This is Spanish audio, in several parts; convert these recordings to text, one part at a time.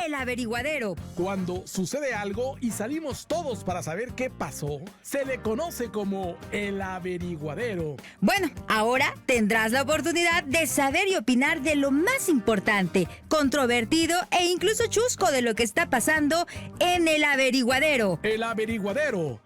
El Averiguadero. Cuando sucede algo y salimos todos para saber qué pasó, se le conoce como el averiguadero. Bueno, ahora tendrás la oportunidad de saber y opinar de lo más importante, controvertido e incluso chusco de lo que está pasando en El Averiguadero. El averiguadero.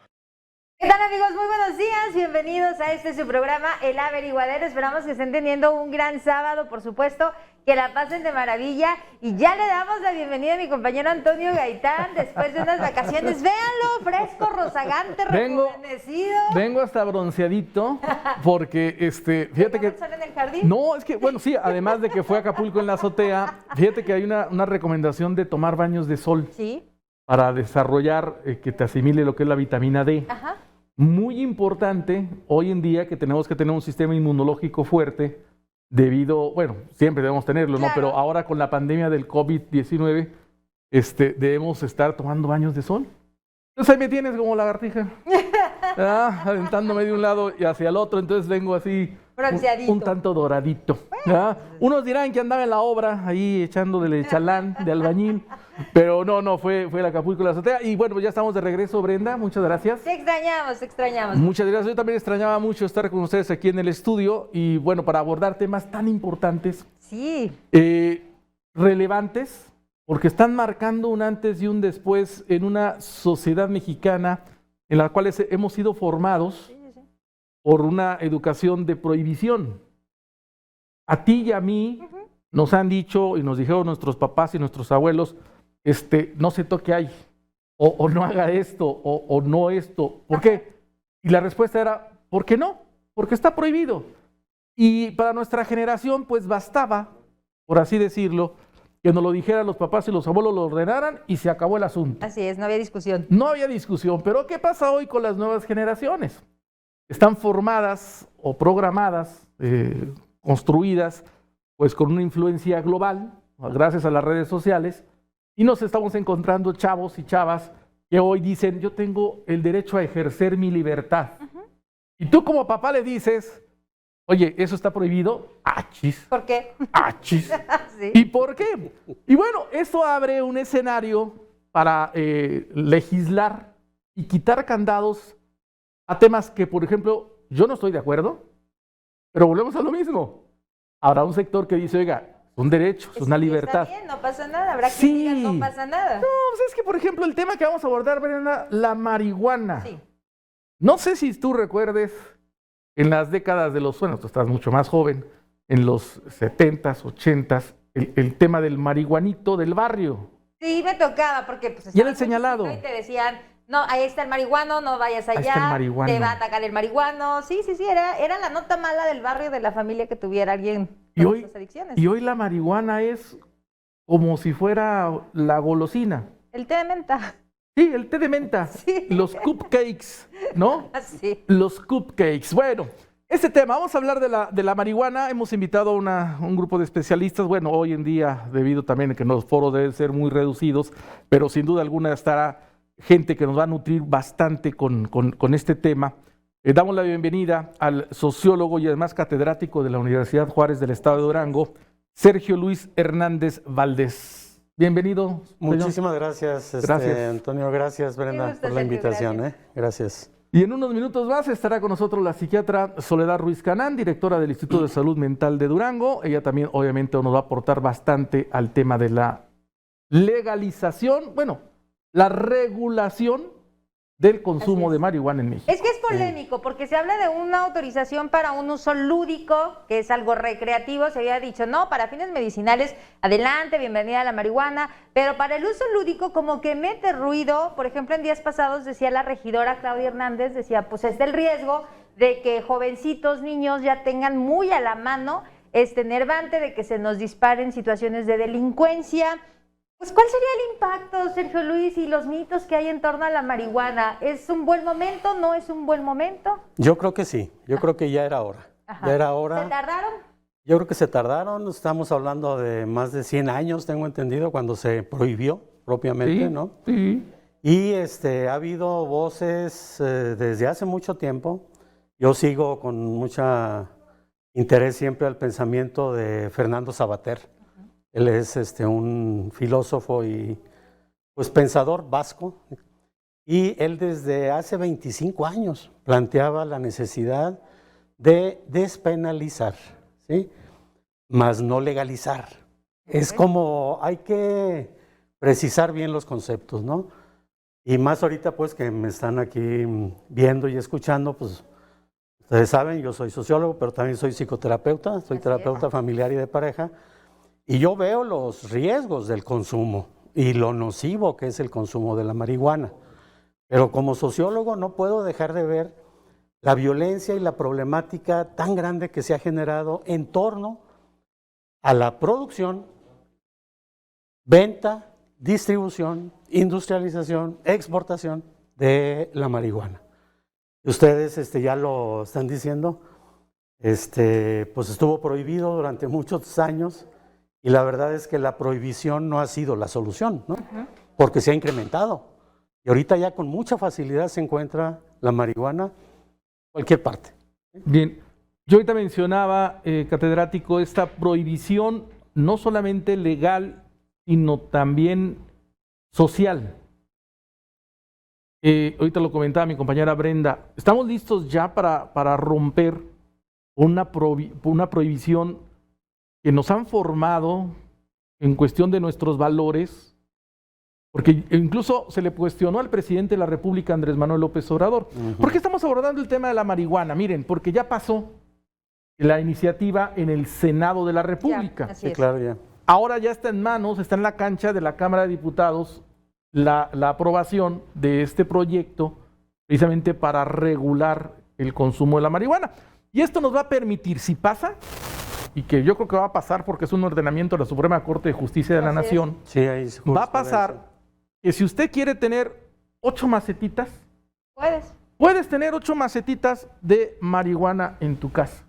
¿Qué tal, amigos? Muy buenos días, bienvenidos a su programa El Averiguadero. Esperamos que estén teniendo un gran sábado, por supuesto, que la pasen de maravilla. Y ya le damos la bienvenida a mi compañero Antonio Gaitán después de unas vacaciones. Véanlo, fresco, rozagante, rejuvenecido. Vengo hasta bronceadito porque, fíjate que... ¿Sol en el jardín? No, es que, bueno, sí, además de que fue a Acapulco en la azotea, fíjate que hay una recomendación de tomar baños de sol. Sí. Para desarrollar, que te asimile lo que es la vitamina D. Ajá. Muy importante hoy en día que tenemos que tener un sistema inmunológico fuerte debido, bueno, siempre debemos tenerlo, claro, ¿no? Pero ahora con la pandemia del COVID-19, debemos estar tomando baños de sol. Entonces ahí me tienes como lagartija, aventándome de un lado y hacia el otro, entonces vengo así un tanto doradito. Unos dirán que andaba en la obra, ahí echando de chalán, de albañil, pero no, fue el Acapulco la azotea. Y bueno, pues ya estamos de regreso, Brenda, muchas gracias. Te extrañamos. Muchas gracias, yo también extrañaba mucho estar con ustedes aquí en el estudio y bueno, para abordar temas tan importantes, sí, relevantes, porque están marcando un antes y un después en una sociedad mexicana en la cual hemos sido formados por una educación de prohibición. A ti y a mí nos han dicho y nos dijeron nuestros papás y nuestros abuelos, no se toque ahí, o no haga esto, o no esto. ¿Por qué? Y la respuesta era, ¿por qué no? Porque está prohibido. Y para nuestra generación, pues bastaba, por así decirlo, que nos lo dijeran los papás y los abuelos, lo ordenaran y se acabó el asunto. así es, no había discusión. No había discusión, pero ¿qué pasa hoy con las nuevas generaciones? Están formadas o programadas, construidas, pues con una influencia global, gracias a las redes sociales, y nos estamos encontrando chavos y chavas que hoy dicen, yo tengo el derecho a ejercer mi libertad. Y tú como papá le dices, oye, ¿eso está prohibido? ¡Achis! ¿Por qué? ¡Achis! Sí. ¿Y por qué? Y bueno, esto abre un escenario para legislar y quitar candados a temas que, por ejemplo, yo no estoy de acuerdo, pero volvemos a lo mismo. Habrá un sector que dice, oiga, es un derecho, es una libertad. Está bien, no pasa nada, habrá Sí. que diga no pasa nada. No, pues es que, por ejemplo, el tema que vamos a abordar, Brenda, la marihuana. Sí. No sé si tú recuerdes en las décadas de los, bueno, tú estás mucho más joven, en los 70s, 80s, el tema del marihuanito del barrio. Sí, me tocaba, porque pues Y era el estabas señalado. muy chiquito y te decían, no, ahí está el marihuano, no vayas allá, Ahí está el marihuano. te va a atacar el marihuano. Sí, era la nota mala del barrio, de la familia que tuviera alguien Y con hoy, esas adicciones. y hoy la marihuana es como si fuera la golosina. El té de menta. Sí, el té de menta. Sí. Los cupcakes, ¿no? Sí. Los cupcakes. Bueno, este tema, vamos a hablar de la marihuana. Hemos invitado a un grupo de especialistas. Bueno, hoy en día, debido también a que los foros deben ser muy reducidos, pero sin duda alguna estará gente que nos va a nutrir bastante con este tema. Damos la bienvenida al sociólogo y además catedrático de la Universidad Juárez del Estado de Durango, Sergio Luis Hernández Valdés. Bienvenido. Muchísimas gracias, Gracias. Antonio. Gracias, Brenda, gusto, por la Sergio, invitación. Gracias. Y en unos minutos más estará con nosotros la psiquiatra Soledad Ruiz Canán, directora del Instituto de Salud Mental de Durango. Ella también, obviamente, nos va a aportar bastante al tema de la legalización, bueno, la regulación del consumo de marihuana en México. Es que es polémico, porque se habla de una autorización para un uso lúdico, que es algo recreativo. Se había dicho, no, para fines medicinales, adelante, bienvenida a la marihuana, pero para el uso lúdico como que mete ruido. Por ejemplo, en días pasados decía la regidora Claudia Hernández, decía, pues está el riesgo de que jovencitos, niños ya tengan muy a la mano este nervante, de que se nos disparen situaciones de delincuencia. Pues, ¿cuál sería el impacto, Sergio Luis, y los mitos que hay en torno a la marihuana? ¿Es un buen momento? ¿No es un buen momento? Yo creo que sí, yo creo que ya era hora. Ajá. Ya era hora. ¿Se tardaron? Yo creo que se tardaron, estamos hablando de más de 100 años, tengo entendido, cuando se prohibió propiamente, Sí, ¿no? sí. Y ha habido voces desde hace mucho tiempo. Yo sigo con mucho interés siempre al pensamiento de Fernando Savater, Él es un filósofo y pues pensador vasco. Y él desde hace 25 años planteaba la necesidad de despenalizar, ¿sí? Más no legalizar. Es como hay que precisar bien los conceptos, ¿no? Y más ahorita pues que me están aquí viendo y escuchando, pues ustedes saben, yo soy sociólogo, pero también soy psicoterapeuta, soy terapeuta familiar y de pareja, y yo veo los riesgos del consumo y lo nocivo que es el consumo de la marihuana. Pero como sociólogo no puedo dejar de ver la violencia y la problemática tan grande que se ha generado en torno a la producción, venta, distribución, industrialización, exportación de la marihuana. Ustedes ya lo están diciendo, pues estuvo prohibido durante muchos años y la verdad es que la prohibición no ha sido la solución, ¿no? Porque se ha incrementado y ahorita ya con mucha facilidad se encuentra la marihuana en cualquier parte. Bien, yo ahorita mencionaba, catedrático, esta prohibición no solamente legal, sino también social. Ahorita lo comentaba mi compañera Brenda, ¿estamos listos ya para romper una prohibición que nos han formado en cuestión de nuestros valores? Porque incluso se le cuestionó al presidente de la República, Andrés Manuel López Obrador. ¿Por qué estamos abordando el tema de la marihuana? Miren, porque ya pasó la iniciativa en el Senado de la República. Sí, claro, ya. Ahora ya está en manos, está en la cancha de la Cámara de Diputados la aprobación de este proyecto precisamente para regular el consumo de la marihuana. Y esto nos va a permitir, si pasa, y que yo creo que va a pasar porque es un ordenamiento de la Suprema Corte de Justicia de la Nación, sí, ahí va a pasar que si usted quiere tener 8 macetitas, puedes tener 8 macetitas de marihuana en tu casa.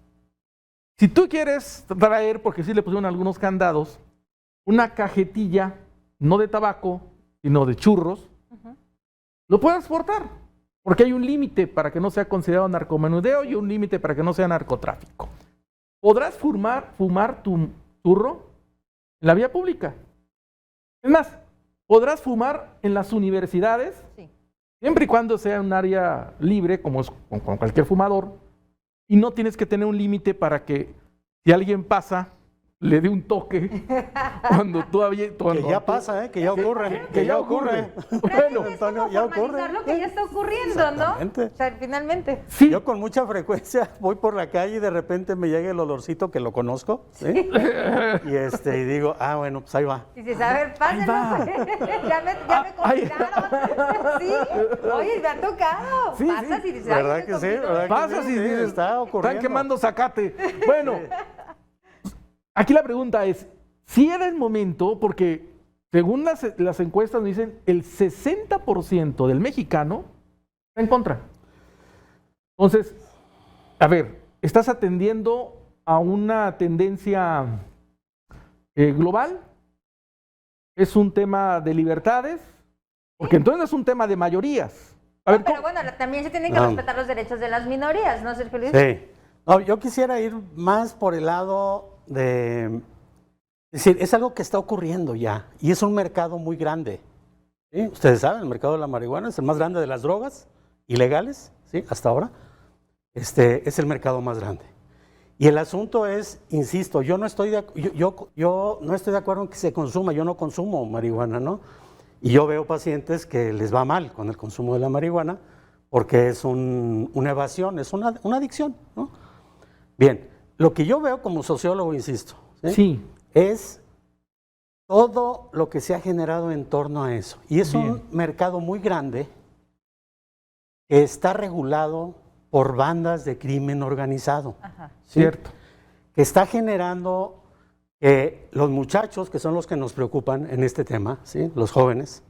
Si tú quieres traer, porque sí le pusieron algunos candados, una cajetilla, no de tabaco, sino de churros, lo puedes exportar, porque hay un límite para que no sea considerado narcomenudeo y un límite para que no sea narcotráfico. Podrás fumar tu churro en la vía pública. Es más, podrás fumar en las universidades, siempre y cuando sea un área libre, como es con cualquier fumador, y no tienes que tener un límite para que si alguien pasa, le dé un toque cuando todavía... Que ya pasa, que ya ocurre. Que ya ocurre. Bueno, Antonio, ya ocurre. Lo que ya está ocurriendo, ¿no? O sea, finalmente. Sí. Yo con mucha frecuencia voy por la calle y de repente me llega el olorcito que lo conozco, ¿sí? Y digo, bueno, pues ahí va. Y dices, a ver, pásenlo. ya me confinaron. Sí, oye, me ha tocado. Sí, pasas y dices, ¿verdad que sí? ¿Verdad pasas que y dices, está ocurriendo. Están quemando zacate. Bueno, aquí la pregunta es, si era el momento, porque según las encuestas nos dicen, el 60% del mexicano está en contra. Entonces, a ver, ¿estás atendiendo a una tendencia global? ¿Es un tema de libertades? Porque entonces es un tema de mayorías. A ver, pero bueno, también se tienen que respetar los derechos de las minorías, ¿no, Sergio Luis? Sí. No, yo quisiera ir más por el lado de... Es decir, es algo que está ocurriendo ya y es un mercado muy grande. ¿Sí? Ustedes saben, el mercado de la marihuana es el más grande de las drogas ilegales, ¿sí? Hasta ahora. Es el mercado más grande. Y el asunto es, insisto, yo no estoy yo no estoy de acuerdo en que se consuma, yo no consumo marihuana, ¿no? Y yo veo pacientes que les va mal con el consumo de la marihuana porque es una evasión, es una adicción, ¿no? Bien, lo que yo veo como sociólogo, insisto, ¿sí? Es todo lo que se ha generado en torno a eso. Y es un mercado muy grande que está regulado por bandas de crimen organizado. ¿Sí? Cierto. Que está generando que los muchachos, que son los que nos preocupan en este tema, ¿sí? Los jóvenes,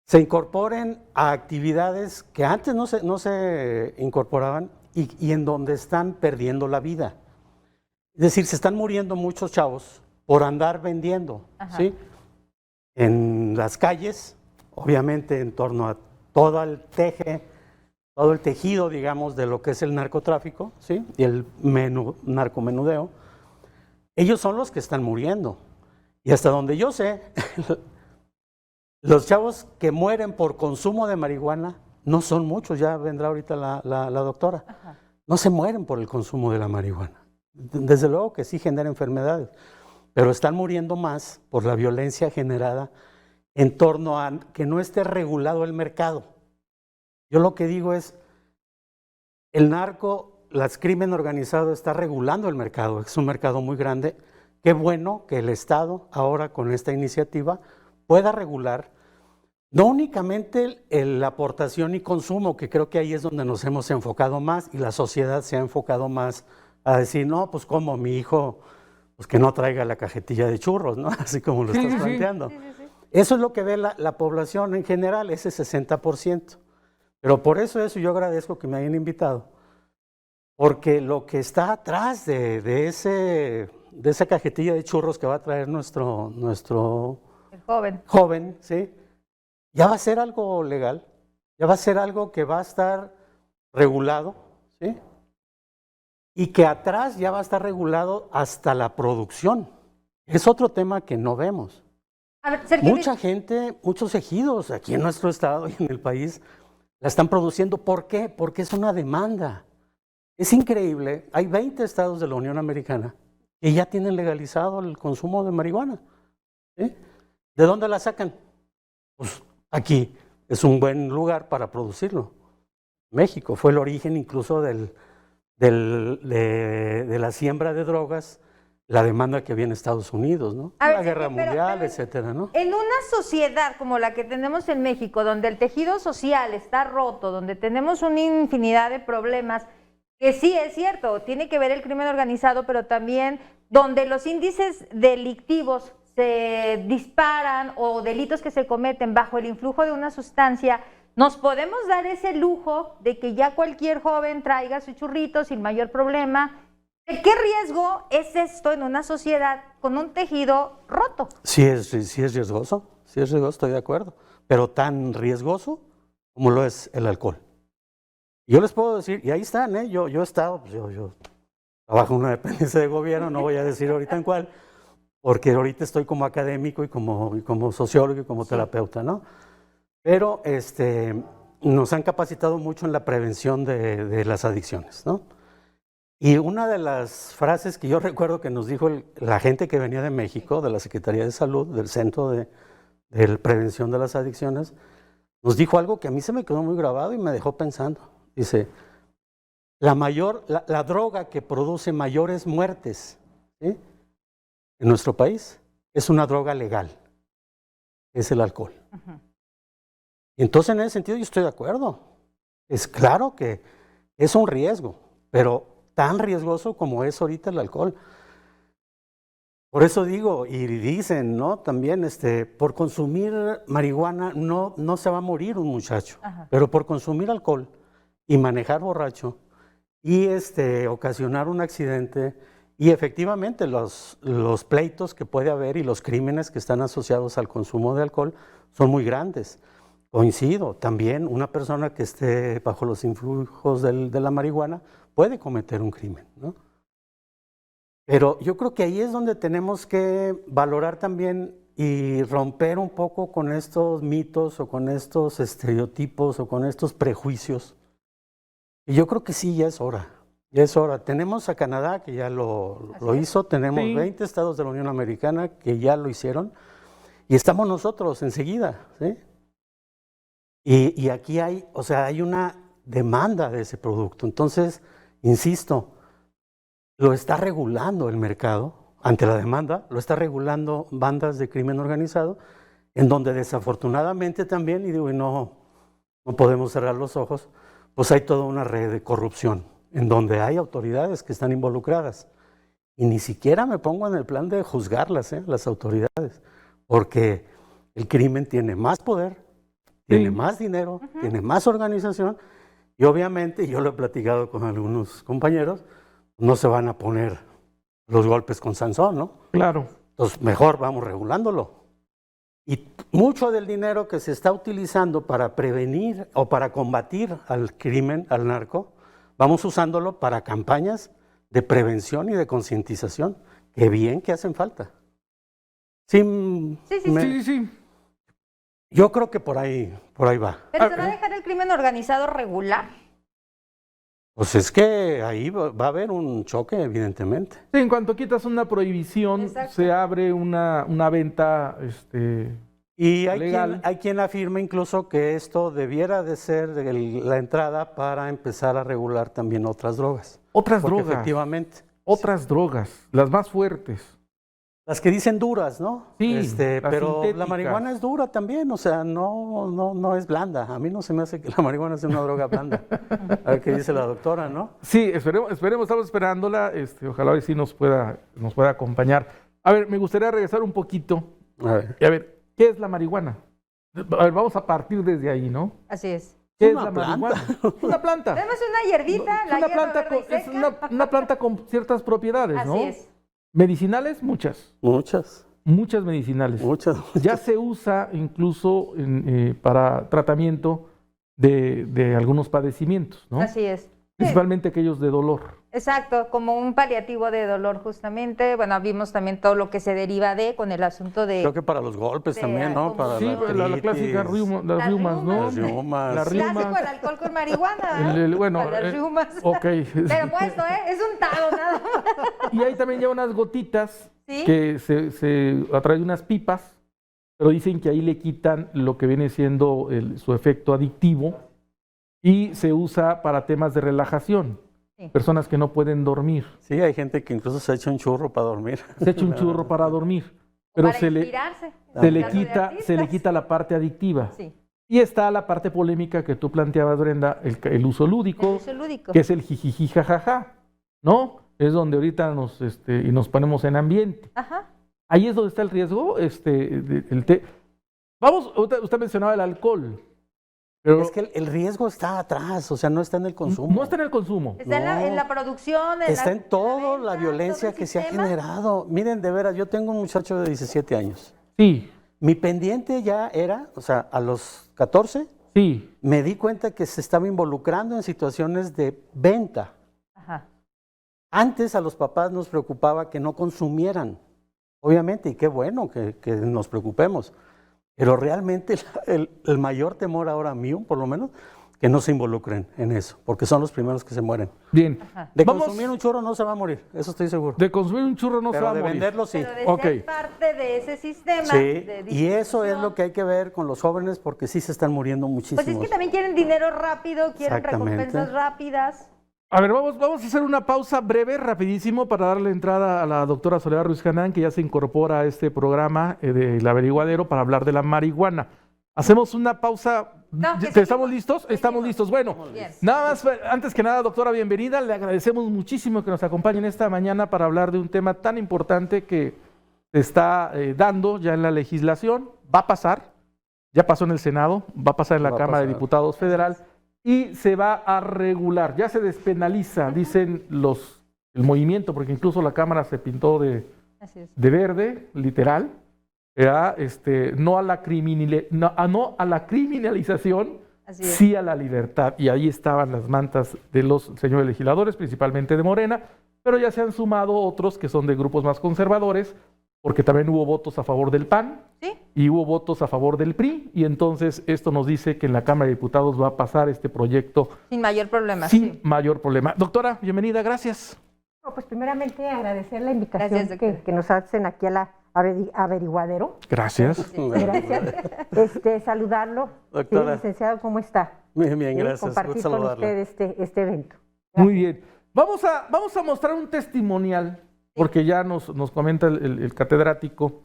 se incorporen a actividades que antes no se incorporaban y en donde están perdiendo la vida. Es decir, se están muriendo muchos chavos por andar vendiendo, ¿sí? En las calles, obviamente en torno a todo el tejido, digamos, de lo que es el narcotráfico, ¿sí? Y el narcomenudeo. Ellos son los que están muriendo. Y hasta donde yo sé, los chavos que mueren por consumo de marihuana no son muchos, ya vendrá ahorita la doctora. Ajá. No se mueren por el consumo de la marihuana. Desde luego que sí genera enfermedades, pero están muriendo más por la violencia generada en torno a que no esté regulado el mercado. Yo lo que digo es, el narco, el crimen organizado está regulando el mercado, es un mercado muy grande. Qué bueno que el Estado ahora con esta iniciativa pueda regular no únicamente la aportación y consumo, que creo que ahí es donde nos hemos enfocado más y la sociedad se ha enfocado más a decir, no, pues como mi hijo, pues que no traiga la cajetilla de churros, ¿no? Así como lo estás planteando. Eso es lo que ve la población en general, ese 60%. Pero por eso yo agradezco que me hayan invitado, porque lo que está atrás de esa cajetilla de churros que va a traer nuestro El joven. joven, ¿sí? Ya va a ser algo legal, ya va a ser algo que va a estar regulado, ¿sí? Y que atrás ya va a estar regulado hasta la producción. Es otro tema que no vemos. A ver, Sergio, Mucha gente, muchos ejidos aquí en nuestro estado y en el país la están produciendo. ¿Por qué? Porque es una demanda. Es increíble, hay 20 estados de la Unión Americana que ya tienen legalizado el consumo de marihuana, ¿sí? ¿De dónde la sacan? Pues aquí es un buen lugar para producirlo. México fue el origen incluso de la siembra de drogas, la demanda que había en Estados Unidos, ¿no? A ver, La guerra pero, mundial, etcétera, ¿no? En una sociedad como la que tenemos en México, donde el tejido social está roto, donde tenemos una infinidad de problemas, que sí es cierto, tiene que ver el crimen organizado, pero también donde los índices delictivos se disparan o delitos que se cometen bajo el influjo de una sustancia, nos podemos dar ese lujo de que ya cualquier joven traiga su churrito sin mayor problema. ¿De qué riesgo es esto en una sociedad con un tejido roto? Sí es riesgoso, estoy de acuerdo, pero tan riesgoso como lo es el alcohol. Yo les puedo decir, y ahí están, ¿eh? Yo he estado, pues yo trabajo en una dependencia de gobierno, no voy a decir ahorita en cuál, porque ahorita estoy como académico y como sociólogo y como terapeuta, ¿no? Pero nos han capacitado mucho en la prevención de las adicciones, ¿no? Y una de las frases que yo recuerdo que nos dijo la gente que venía de México, de la Secretaría de Salud, del Centro de Prevención de las Adicciones, nos dijo algo que a mí se me quedó muy grabado y me dejó pensando. Dice, la droga que produce mayores muertes, ¿sí?, en nuestro país es una droga legal, es el alcohol. Uh-huh. Y entonces en ese sentido yo estoy de acuerdo. Es claro que es un riesgo, pero tan riesgoso como es ahorita el alcohol. Por eso digo, y dicen, ¿no? También, por consumir marihuana no se va a morir un muchacho, Ajá. pero por consumir alcohol y manejar borracho y ocasionar un accidente y efectivamente los pleitos que puede haber y los crímenes que están asociados al consumo de alcohol son muy grandes. Coincido, también una persona que esté bajo los influjos de la marihuana puede cometer un crimen, ¿no? Pero yo creo que ahí es donde tenemos que valorar también y romper un poco con estos mitos o con estos estereotipos o con estos prejuicios. Y yo creo que sí, ya es hora. Ya es hora. Tenemos a Canadá que ya lo hizo, tenemos 20 estados de la Unión Americana que ya lo hicieron y estamos nosotros enseguida, ¿sí? Y aquí hay una demanda de ese producto. Entonces, insisto, lo está regulando el mercado ante la demanda, lo está regulando bandas de crimen organizado, en donde desafortunadamente también, y digo, no podemos cerrar los ojos, pues hay toda una red de corrupción, en donde hay autoridades que están involucradas. Y ni siquiera me pongo en el plan de juzgarlas, las autoridades, porque el crimen tiene más poder, tiene más dinero, tiene más organización, y obviamente, yo lo he platicado con algunos compañeros, no se van a poner los golpes con Sansón, ¿no? Claro. Entonces, mejor vamos regulándolo. Y mucho del dinero que se está utilizando para prevenir o para combatir al crimen, al narco, vamos usándolo para campañas de prevención y de concientización, que bien que hacen falta. Sí, Sí, sí, Sí, sí, sí. yo creo que por ahí va. ¿Pero se va a dejar el crimen organizado regular? Pues es que ahí va a haber un choque, evidentemente. Sí, en cuanto quitas una prohibición, Exacto. se abre una venta Y legal. hay quien afirma incluso que esto debiera de ser la entrada para empezar a regular también otras drogas. Otras Porque drogas. efectivamente. Otras drogas, las más fuertes. Las que dicen duras, ¿no? Sí, las pero la sintéticas. marihuana es dura también, o sea, no es blanda. A mí no se me hace que la marihuana sea una droga blanda. A ver qué dice la doctora, ¿no? Sí, esperemos, estamos esperándola. Ojalá hoy sí nos pueda acompañar. A ver, me gustaría regresar un poquito. A ver. Y a ver, ¿qué es la marihuana? A ver, vamos a partir desde ahí, ¿no? Así es. ¿Qué es Una la planta. marihuana? Una planta. Tenemos una hierbita, Es la una hierba planta verde y es seca. una planta con ciertas propiedades, ¿no? Así es. Medicinales, muchas. Muchas medicinales. Muchas. Ya se usa incluso para tratamiento de algunos padecimientos, ¿no? Así es. Sí, Principalmente aquellos de dolor. exacto, como un paliativo de dolor justamente. Bueno, vimos también todo lo que se deriva con el asunto de... Creo que para los golpes de también, ¿no? como- Para Sí, pues, la artritis, clásica las Las riumas, ¿no? riumas. las reumas. La Clásico riumas. el alcohol con marihuana. Bueno, Para las riumas. ok. Pero puesto, es un tago nada más. Y hay también ya unas gotitas ¿Sí? que se a través de unas pipas, pero dicen que ahí le quitan lo que viene siendo su efecto adictivo y se usa para temas de relajación. Sí. Personas que no pueden dormir. Sí, hay gente que incluso se echa un churro para dormir. Se echa un churro para dormir, pero Para se le inspirarse. se le En caso de artistas. quita la parte adictiva. Sí, Y está la parte polémica que tú planteabas, Brenda, el uso el lúdico, uso lúdico. que es el jijiji jajaja, ¿no? Es donde ahorita y nos ponemos en ambiente. Ajá. Ahí es donde está el riesgo, Vamos, usted mencionaba el alcohol, pero Es que el riesgo está atrás, o sea, no está en el consumo. no está en el consumo. Está en la producción, Está en todo venta, la violencia todo el que se ha sistema. generado. Miren, de veras, yo tengo un muchacho de 17 años. Sí, Mi pendiente ya era, o sea, a los 14, sí, me di cuenta que se estaba involucrando en situaciones de venta. Ajá. Antes a los papás nos preocupaba que no consumieran, obviamente, y qué bueno que nos preocupemos. Pero realmente el mayor temor ahora mío, por lo menos, que no se involucren en eso, porque son los primeros que se mueren. bien. Ajá. De Vamos- consumir un churro no se va a morir, eso estoy seguro. De consumir un churro no se va Pero a de morir. venderlo sí. Pero de Ok. ser parte de ese sistema. Sí, de y eso es distribución. lo que hay que ver con los jóvenes porque sí se están muriendo muchísimos. Pues es que también quieren dinero rápido, quieren Exactamente. recompensas rápidas. A ver, vamos a hacer una pausa breve, rapidísimo, para darle entrada a la doctora Soledad Ruiz Canán, que ya se incorpora a este programa del Averiguadero para hablar de la marihuana. Hacemos una pausa. No, que ¿Estamos seguimos. listos? Estamos listos. Bueno, Bien. nada más, antes que nada, doctora, bienvenida. Le agradecemos muchísimo que nos acompañen esta mañana para hablar de un tema tan importante que se está dando ya en la legislación. Va a pasar, ya pasó en el Senado, va a pasar en la Va a Cámara de pasar. Diputados Federal y se va a regular. Ya se despenaliza, dicen el movimiento, porque incluso la Cámara se pintó de Así es. verde, literal. ¿Verdad? No a la criminalización, Así es. sí a la libertad. Y ahí estaban las mantas de los señores legisladores, principalmente de Morena, pero ya se han sumado otros que son de grupos más conservadores, porque también hubo votos a favor del PAN Sí. y hubo votos a favor del PRI, y entonces esto nos dice que en la Cámara de Diputados va a pasar este proyecto Sin mayor problema. sin sí. mayor problema. Doctora, bienvenida, gracias. No, pues primeramente agradecer la invitación Gracias, doctora. que nos hacen aquí a la Averiguadero. Gracias. Gracias. Saludarlo. Doctora. Sí, licenciado, ¿cómo está? Bien, bien, Sí, gracias. Compartir Gusto con saludarla. usted este evento. Muy bien. Vamos a mostrar un testimonial, porque ya nos comenta el catedrático,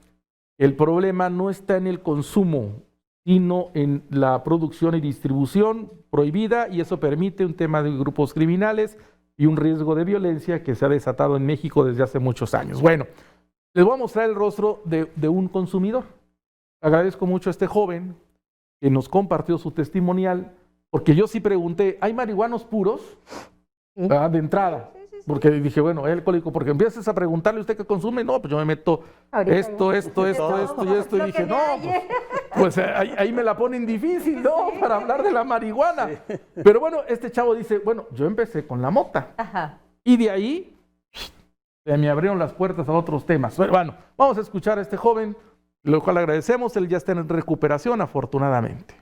el problema no está en el consumo, sino en la producción y distribución prohibida, y eso permite un tema de grupos criminales y un riesgo de violencia que se ha desatado en México desde hace muchos años. Bueno, les voy a mostrar el rostro de un consumidor. Agradezco mucho a este joven que nos compartió su testimonial, porque yo sí pregunté, ¿hay marihuanos puros? Sí. ¿Verdad? De entrada. Porque dije, bueno, ¿es alcohólico? Porque empiezas a preguntarle, ¿usted qué consume? No, pues yo me meto Ahorita esto, ya. esto, esto, esto y esto. Y Lo dije, que me no, halle. pues ahí me la ponen difícil, ¿no? Para hablar de la marihuana. Pero bueno, este chavo dice, bueno, yo empecé con la mota. Ajá. Y de ahí se me abrieron las puertas a otros temas. Bueno, vamos a escuchar a este joven lo cual agradecemos. Él ya está en recuperación, afortunadamente.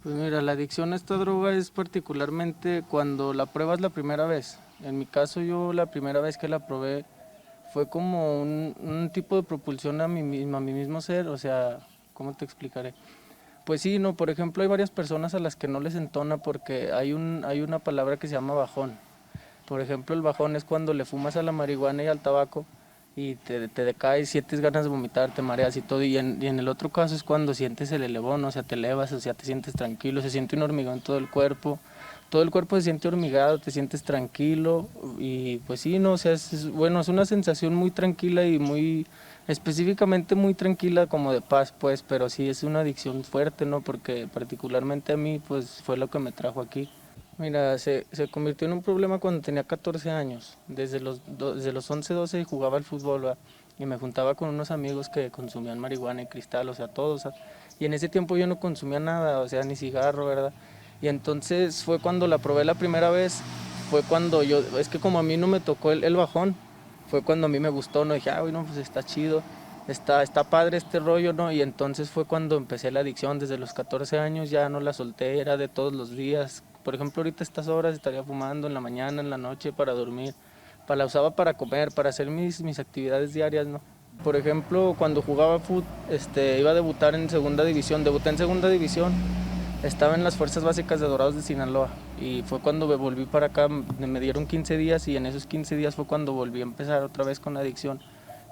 Pues mira, la adicción a esta droga es particularmente cuando la pruebas la primera vez. En mi caso, yo la primera vez que la probé fue como un tipo de propulsión a mí mismo ser, o sea, ¿cómo te explicaré? Pues sí, no, por ejemplo, hay varias personas a las que no les entona porque hay una palabra que se llama bajón. Por ejemplo, el bajón es cuando le fumas a la marihuana y al tabaco y te decaes, sientes ganas de vomitar, te mareas y todo. Y en el otro caso es cuando sientes el elevón, o sea, te elevas, o sea, te sientes tranquilo, se siente un hormigón en todo el cuerpo se siente hormigado, te sientes tranquilo y pues sí, no, o sea, es una sensación muy tranquila y muy, específicamente muy tranquila como de paz, pues, pero sí es una adicción fuerte, ¿no? Porque particularmente a mí, pues, fue lo que me trajo aquí. Mira, se convirtió en un problema cuando tenía 14 años. Desde los 11, 12 jugaba al fútbol, ¿verdad? Y me juntaba con unos amigos que consumían marihuana y cristal, o sea, todos. Y en ese tiempo yo no consumía nada, o sea, ni cigarro, ¿verdad? Y entonces fue cuando la probé la primera vez, fue cuando es que como a mí no me tocó el bajón, fue cuando a mí me gustó, ¿no? Dije, no, pues está chido, está padre este rollo, ¿no? Y entonces fue cuando empecé la adicción, desde los 14 años ya no la solté, era de todos los días. Por ejemplo, ahorita a estas horas estaría fumando en la mañana, en la noche para dormir, la usaba para comer, para hacer mis actividades diarias, ¿no? Por ejemplo, cuando jugaba fútbol, iba a debutar en segunda división, debuté en segunda división. Estaba en las fuerzas básicas de Dorados de Sinaloa y fue cuando me volví para acá, me dieron 15 días y en esos 15 días fue cuando volví a empezar otra vez con la adicción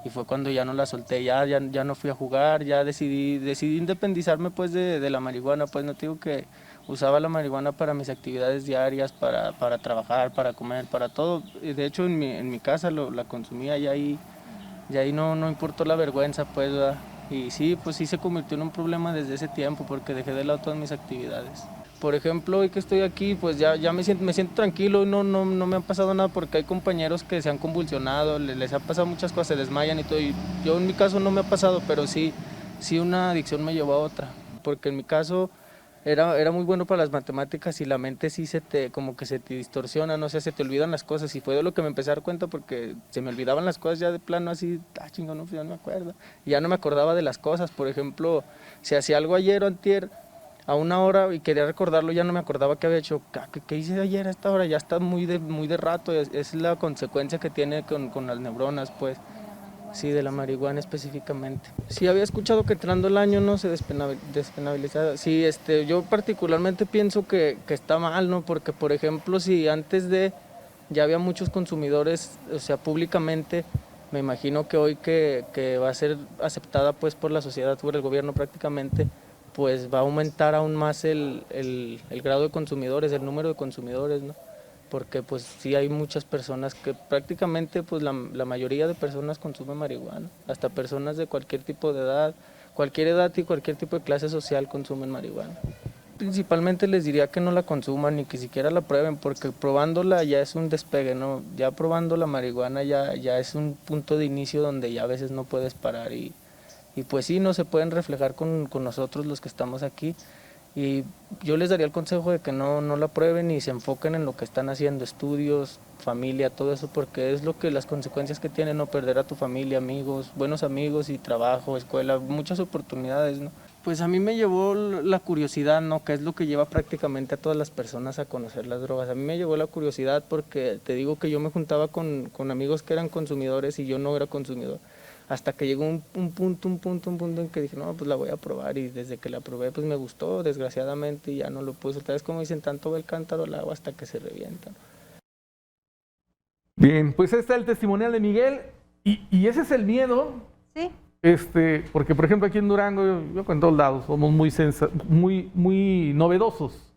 y fue cuando ya no la solté, ya no fui a jugar, ya decidí independizarme pues de la marihuana, pues no te digo que usaba la marihuana para mis actividades diarias, para trabajar, para comer, para todo, y de hecho en mi casa la consumía y ahí no importó la vergüenza pues, ¿verdad? Y sí, pues sí se convirtió en un problema desde ese tiempo porque dejé de lado todas mis actividades. Por ejemplo, hoy que estoy aquí, pues ya me siento tranquilo y no me ha pasado nada porque hay compañeros que se han convulsionado, les ha pasado muchas cosas, se desmayan y todo. Y yo en mi caso no me ha pasado, pero sí una adicción me llevó a otra. Porque en mi caso era muy bueno para las matemáticas y la mente sí como que se te distorsiona, no sé, se te olvidan las cosas y fue de lo que me empecé a dar cuenta porque se me olvidaban las cosas ya de plano así, chingo, no, ya no me acuerdo. Y ya no me acordaba de las cosas, por ejemplo, si hacía algo ayer o antier a una hora y quería recordarlo, ya no me acordaba que había hecho, ¿qué hice ayer a esta hora? Ya está muy de rato, es la consecuencia que tiene con las neuronas, pues. Sí, de la marihuana específicamente. Sí, había escuchado que entrando el año no se despenalizaba. Sí, yo particularmente pienso que está mal, ¿no? Porque, por ejemplo, si antes ya había muchos consumidores, o sea, públicamente, me imagino que hoy que va a ser aceptada pues por la sociedad, por el gobierno prácticamente, pues va a aumentar aún más el grado de consumidores, el número de consumidores, ¿no? Porque pues sí hay muchas personas que prácticamente pues la mayoría de personas consumen marihuana, hasta personas de cualquier tipo de edad, cualquier edad y cualquier tipo de clase social consumen marihuana. Principalmente les diría que no la consuman ni que siquiera la prueben, porque probándola ya es un despegue, ¿no? Ya probando la marihuana ya es un punto de inicio donde ya a veces no puedes parar y pues sí, no se pueden reflejar con nosotros los que estamos aquí. Y yo les daría el consejo de que no la prueben y se enfoquen en lo que están haciendo, estudios, familia, todo eso, porque es las consecuencias que tiene no perder a tu familia, amigos, buenos amigos y trabajo, escuela, muchas oportunidades, ¿no? Pues a mí me llevó la curiosidad, ¿no? Que es lo que lleva prácticamente a todas las personas a conocer las drogas. A mí me llevó la curiosidad porque te digo que yo me juntaba con amigos que eran consumidores y yo no era consumidor. Hasta que llegó un punto en que dije, no, pues la voy a probar y desde que la probé pues me gustó, desgraciadamente, y ya no lo pude soltar. Es como dicen, tanto va el cántaro al agua hasta que se revienta. Bien, pues ahí está el testimonial de Miguel y ese es el miedo. Sí. Porque por ejemplo aquí en Durango, yo en todos lados somos muy novedosos.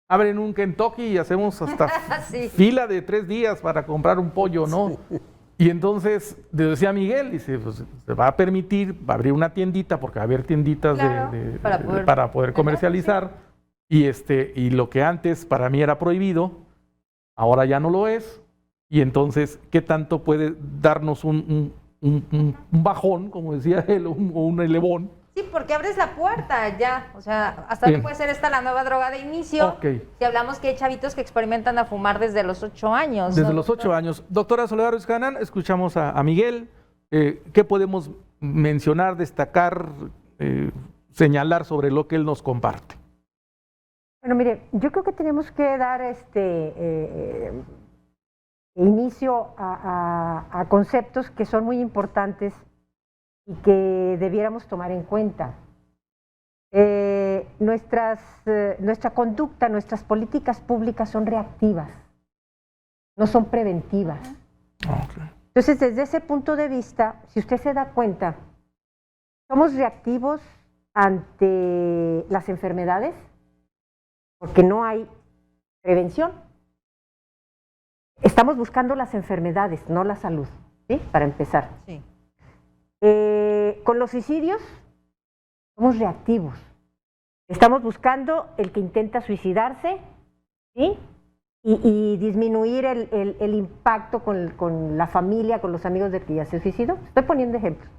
Abren un Kentucky y hacemos hasta Sí. fila de 3 días para comprar un pollo, ¿no? Sí. Y entonces, decía Miguel, dice, pues se va a permitir, va a abrir una tiendita, porque va a haber tienditas claro, para poder comercializar, sí. Y lo que antes para mí era prohibido, ahora ya no lo es, y entonces, ¿qué tanto puede darnos un bajón, como decía él, o un elevón? Sí, porque abres la puerta ya, o sea, hasta no puede ser esta la nueva droga de inicio. Okay. Si hablamos que hay chavitos que experimentan a fumar desde los 8 años. Desde ¿no? los 8 años. Doctora Soledad Ruiz Canán, escuchamos a Miguel, ¿qué podemos mencionar, destacar, señalar sobre lo que él nos comparte? Bueno, mire, yo creo que tenemos que dar inicio a conceptos que son muy importantes y que debiéramos tomar en cuenta. Nuestra conducta, nuestras políticas públicas son reactivas, no son preventivas. Okay. Entonces, desde ese punto de vista, si usted se da cuenta, somos reactivos ante las enfermedades porque no hay prevención. Estamos buscando las enfermedades, no la salud, ¿sí? Para empezar. Sí. Con los suicidios, somos reactivos. Estamos buscando el que intenta suicidarse, ¿sí? Y disminuir el impacto con la familia, con los amigos del que ya se suicidó. Estoy poniendo ejemplos.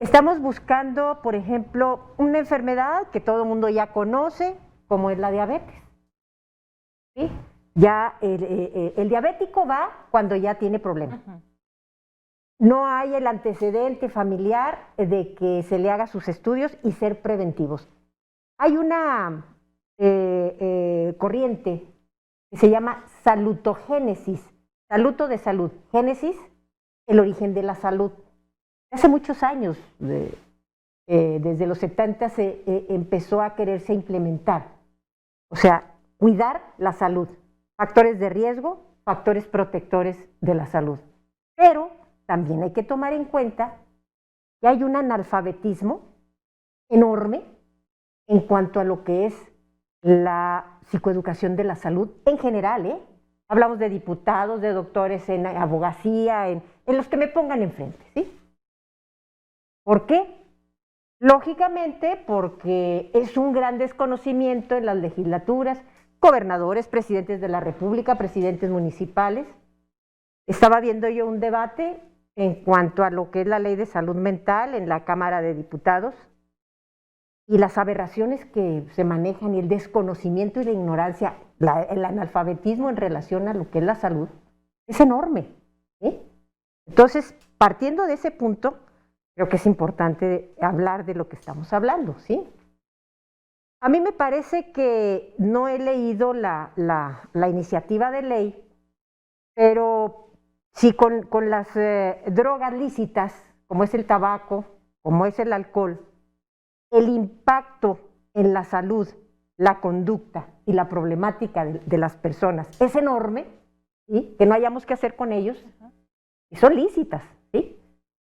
Estamos buscando, por ejemplo, una enfermedad que todo el mundo ya conoce, como es la diabetes. ¿Sí? Ya el diabético va cuando ya tiene problemas. No hay el antecedente familiar de que se le haga sus estudios y ser preventivos. Hay una corriente que se llama salutogénesis, saluto de salud, génesis, el origen de la salud. Hace muchos años, desde los 70 se empezó a quererse implementar. O sea, cuidar la salud, factores de riesgo, factores protectores de la salud. Pero también hay que tomar en cuenta que hay un analfabetismo enorme en cuanto a lo que es la psicoeducación de la salud en general, ¿eh? Hablamos de diputados, de doctores en abogacía, en los que me pongan enfrente, ¿sí? ¿Por qué? Lógicamente, porque es un gran desconocimiento en las legislaturas, gobernadores, presidentes de la República, presidentes municipales. Estaba viendo yo un debate en cuanto a lo que es la ley de salud mental en la Cámara de Diputados y las aberraciones que se manejan y el desconocimiento y la ignorancia, el analfabetismo en relación a lo que es la salud, es enorme, ¿sí? Entonces, partiendo de ese punto, creo que es importante hablar de lo que estamos hablando, ¿sí? A mí me parece que no he leído la iniciativa de ley, pero sí con las drogas lícitas, como es el tabaco, como es el alcohol, el impacto en la salud, la conducta y la problemática de las personas es enorme, ¿sí? Que no hayamos que hacer con ellos, y son lícitas, ¿sí?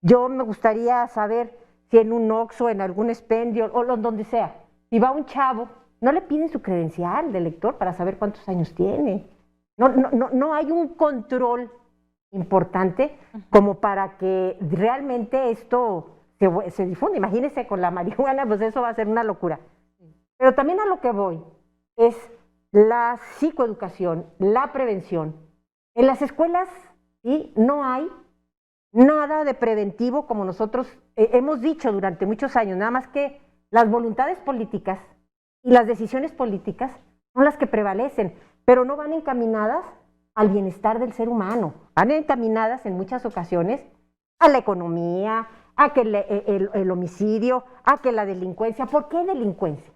Yo me gustaría saber si en un Oxxo, en algún expendio o donde sea, si va un chavo, no le piden su credencial de lector para saber cuántos años tiene. No hay un control importante como para que realmente esto se difunda. Imagínense con la marihuana, pues eso va a ser una locura. Pero también a lo que voy es la psicoeducación, la prevención. En las escuelas, ¿sí? No hay nada de preventivo como nosotros hemos dicho durante muchos años, nada más que las voluntades políticas y las decisiones políticas son las que prevalecen, pero no van encaminadas al bienestar del ser humano, van encaminadas en muchas ocasiones a la economía, a que el homicidio, a que la delincuencia. ¿Por qué delincuencia?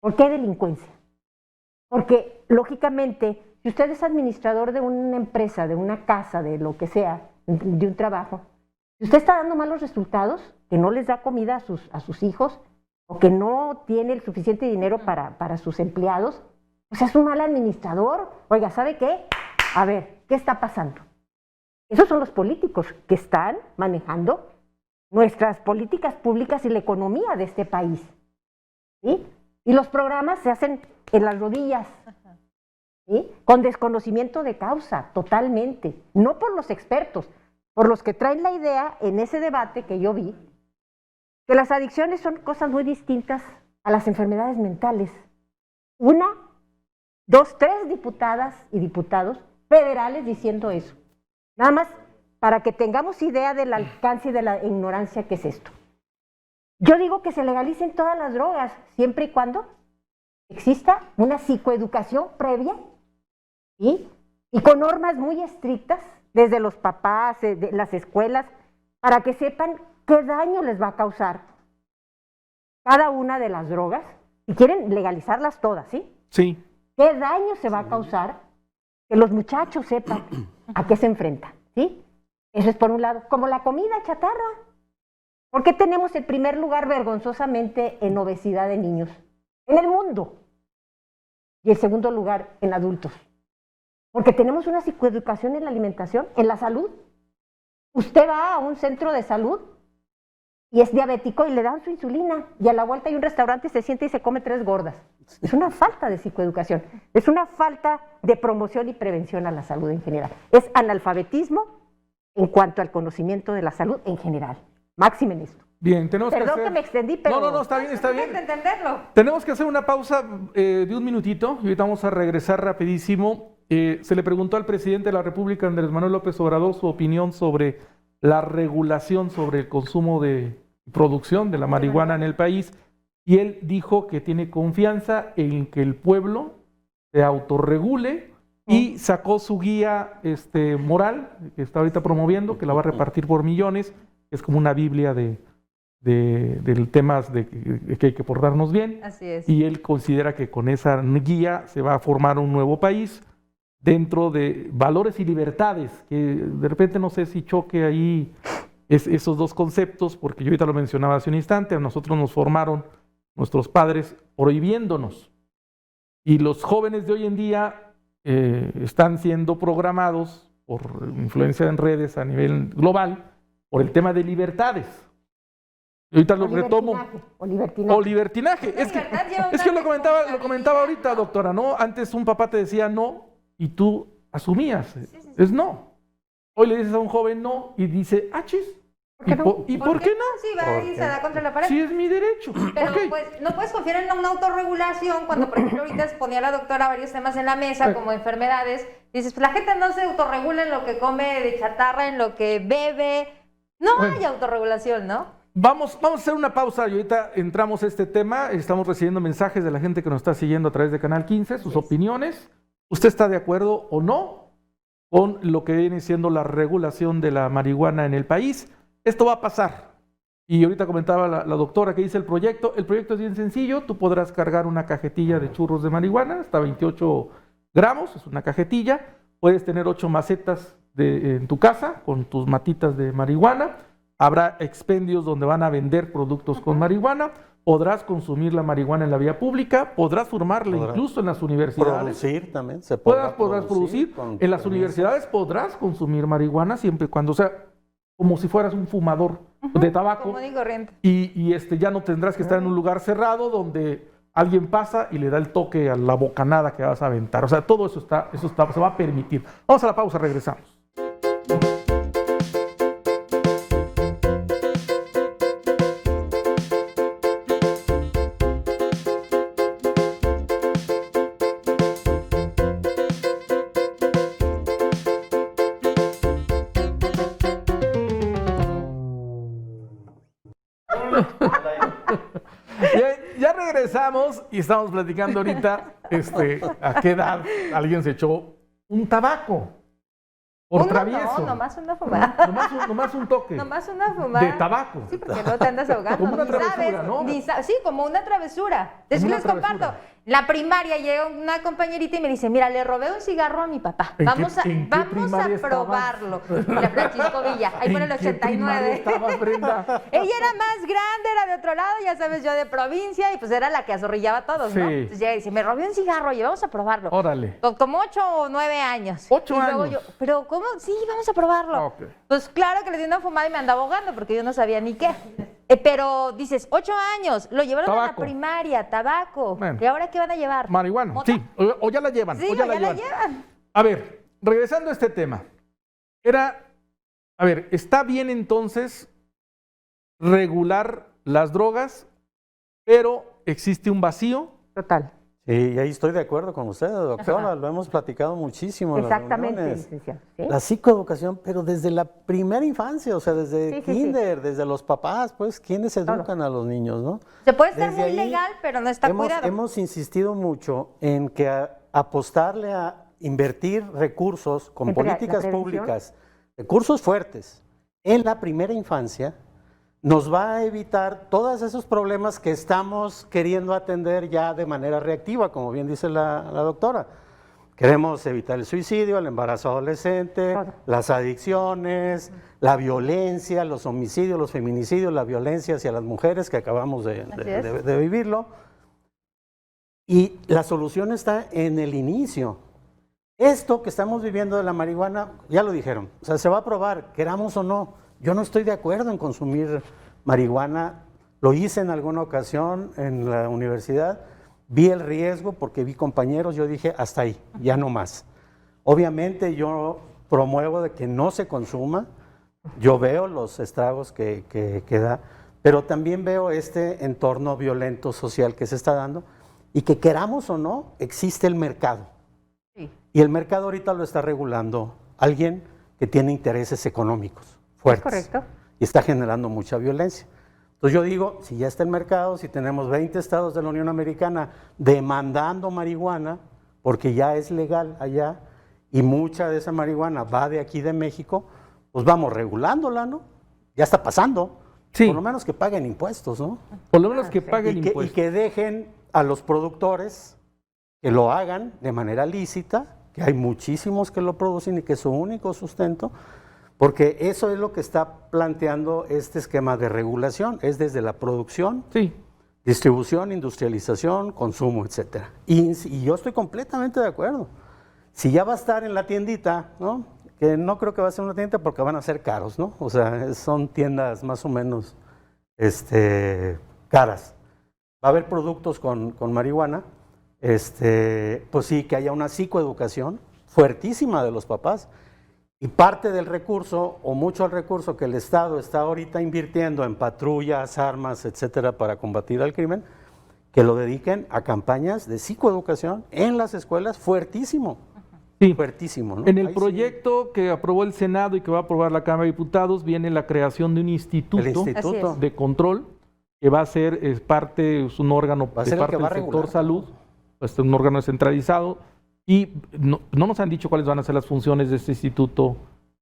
¿Por qué delincuencia? Porque, lógicamente, si usted es administrador de una empresa, de una casa, de lo que sea, de un trabajo, si usted está dando malos resultados, que no les da comida a sus hijos, o que no tiene el suficiente dinero para sus empleados, pues es un mal administrador. Oiga, ¿sabe qué? A ver, ¿qué está pasando? Esos son los políticos que están manejando nuestras políticas públicas y la economía de este país, ¿sí? Y los programas se hacen en las rodillas, ¿sí? Con desconocimiento de causa, totalmente. No por los expertos, por los que traen la idea en ese debate que yo vi, que las adicciones son cosas muy distintas a las enfermedades mentales. 1, 2, 3 diputadas y diputados federales diciendo eso. Nada más para que tengamos idea del alcance y de la ignorancia que es esto. Yo digo que se legalicen todas las drogas, siempre y cuando exista una psicoeducación previa, ¿sí? Y con normas muy estrictas desde los papás, de las escuelas, para que sepan qué daño les va a causar cada una de las drogas, y quieren legalizarlas todas, ¿sí? Sí. ¿Qué daño se va a causar? Que los muchachos sepan a qué se enfrentan, ¿sí? Eso es por un lado. Como la comida chatarra. ¿Por qué tenemos el primer lugar vergonzosamente en obesidad de niños en el mundo? Y el segundo lugar en adultos. Porque tenemos una psicoeducación en la alimentación, en la salud. Usted va a un centro de salud y es diabético y le dan su insulina, y a la vuelta hay un restaurante, se siente y se come 3 gordas. Es una falta de psicoeducación, es una falta de promoción y prevención a la salud en general. Es analfabetismo en cuanto al conocimiento de la salud en general. Máxime en esto. Bien, tenemos Perdón que hacer... que me extendí, pero... No, está bien, está bien. Hay que entenderlo. Tenemos que hacer una pausa de un minutito y ahorita vamos a regresar rapidísimo. Se le preguntó al presidente de la República, Andrés Manuel López Obrador, su opinión sobre la regulación sobre el consumo de producción de la marihuana en el país, y él dijo que tiene confianza en que el pueblo se autorregule y sacó su guía moral que está ahorita promoviendo, que la va a repartir por millones, que es como una biblia del temas de que hay que portarnos bien. Así es. Y él considera que con esa guía se va a formar un nuevo país dentro de valores y libertades, que de repente no sé si choque ahí esos dos conceptos, porque yo ahorita lo mencionaba hace un instante, a nosotros nos formaron nuestros padres prohibiéndonos, y los jóvenes de hoy en día están siendo programados por influencia en redes a nivel global por el tema de libertades. Y ahorita lo retomo. O libertinaje. O libertinaje. Es que lo comentaba ahorita, doctora, ¿no? Antes un papá te decía no y tú asumías. Es no. Hoy le dices a un joven no y dice, chis. ¿Y por qué no? Sí, va y se da contra la pared. Sí, es mi derecho. Pero Ok. pues no puedes confiar en una autorregulación cuando, por ejemplo, ahorita ponía la doctora varios temas en la mesa, como enfermedades. Dices, pues la gente no se autorregula en lo que come de chatarra, en lo que bebe. No hay autorregulación, ¿no? Vamos a hacer una pausa y ahorita entramos a este tema. Estamos recibiendo mensajes de la gente que nos está siguiendo a través de Canal 15, sus opiniones. ¿Usted está de acuerdo o no con lo que viene siendo la regulación de la marihuana en el país? Esto va a pasar. Y ahorita comentaba la doctora que dice el proyecto. El proyecto es bien sencillo. Tú podrás cargar una cajetilla de churros de marihuana, hasta 28 gramos, es una cajetilla. Puedes tener 8 macetas en tu casa con tus matitas de marihuana. Habrá expendios donde van a vender productos con marihuana. Podrás consumir la marihuana en la vía pública. Podrás formarla incluso en las universidades. Producir también. Podrás producir. En las universidades podrás consumir marihuana siempre y cuando, o sea, como si fueras un fumador de tabaco. Común y corriente. Y ya no tendrás que estar en un lugar cerrado donde alguien pasa y le da el toque a la bocanada que vas a aventar. O sea, todo eso se va a permitir. Vamos a la pausa, regresamos. Ya regresamos y estamos platicando ahorita a qué edad alguien se echó un tabaco por travieso. No, nomás una fumada. Nomás un toque. Nomás una fumada. De tabaco. Sí, porque no te andas ahogando. Como una ni travesura, sabes, ¿no? Sí, como una travesura. Después Como les una comparto. travesura. La primaria llega una compañerita y me dice, mira, le robé un cigarro a mi papá. ¿En Vamos qué a primaria probarlo. Mira, Francisco Villa, ahí por el ¿En qué primaria 89. estabas, Brenda? Ella era más grande, era de otro lado, ya sabes, yo de provincia, y pues era la que azorrillaba a todos, ¿no? Sí. Entonces llega y dice, me robé un cigarro, oye, vamos a probarlo. Órale. Como 8 o 9 años. 8 Y luego años. yo, pero ¿cómo? Sí, vamos a probarlo. Ok. Pues claro que le di una fumada y me andaba ahogando porque yo no sabía ni qué. Pero dices, 8 años, lo llevaron a la Tabaco. primaria, tabaco. Bueno. ¿Y ahora qué van a llevar? Marihuana, ¿Mota? sí. O ya la llevan. Sí, o o ya ya la la llevan. llevan. A ver, regresando a este tema. Está bien entonces regular las drogas, pero existe un vacío. Total. Sí, y ahí estoy de acuerdo con usted, doctora, lo hemos platicado muchísimo en las Exactamente, reuniones. licenciado. ¿Sí? La psicoeducación, pero desde la primera infancia, o sea, desde Sí, sí, sí. kinder, desde los papás, pues, ¿quiénes educan a los niños, no? Se puede estar Desde muy ahí legal, pero no está cuidado. Hemos insistido mucho en que apostarle a invertir recursos con Siempre la políticas prevención. públicas, recursos fuertes en la primera infancia, nos va a evitar todos esos problemas que estamos queriendo atender ya de manera reactiva, como bien dice la doctora. Queremos evitar el suicidio, el embarazo adolescente, Todo. las adicciones, la violencia, los homicidios, los feminicidios, la violencia hacia las mujeres que acabamos Así es. de vivirlo. Y la solución está en el inicio. Esto que estamos viviendo de la marihuana, ya lo dijeron, o sea, se va a probar, queramos o no. Yo no estoy de acuerdo en consumir marihuana, lo hice en alguna ocasión en la universidad, vi el riesgo porque vi compañeros, yo dije, hasta ahí, ya no más. Obviamente yo promuevo de que no se consuma, yo veo los estragos que da, pero también veo este entorno violento social que se está dando y que queramos o no, existe el mercado. Sí. Y el mercado ahorita lo está regulando alguien que tiene intereses económicos fuertes. Correcto. Y está generando mucha violencia. Entonces yo digo, si ya está el mercado, si tenemos 20 estados de la Unión Americana demandando marihuana, porque ya es legal allá, y mucha de esa marihuana va de aquí de México, pues vamos regulándola, ¿no? Ya está pasando. Sí. Por lo menos que paguen impuestos, ¿no? Por lo menos que paguen Y impuestos. que dejen a los productores que lo hagan de manera lícita, que hay muchísimos que lo producen y que es su único sustento, porque eso es lo que está planteando este esquema de regulación, es desde la producción, Sí. distribución, industrialización, consumo, etcétera. Y yo estoy completamente de acuerdo. Si ya va a estar en la tiendita, ¿no? Que no creo que va a ser una tienda porque van a ser caros, ¿no? O sea, son tiendas más o menos caras. Va a haber productos con marihuana, pues sí, que haya una psicoeducación fuertísima de los papás. Y parte del recurso, o mucho del recurso que el Estado está ahorita invirtiendo en patrullas, armas, etcétera, para combatir al crimen, que lo dediquen a campañas de psicoeducación en las escuelas, fuertísimo. Sí. Fuertísimo, ¿no? En el Ahí sí. proyecto que aprobó el Senado y que va a aprobar la Cámara de Diputados viene la creación de un instituto, El instituto. Así es. de control que va a ser es un órgano Va a de ser el parte que va del a sector regular. salud, pues, un órgano centralizado y no nos han dicho cuáles van a ser las funciones de este instituto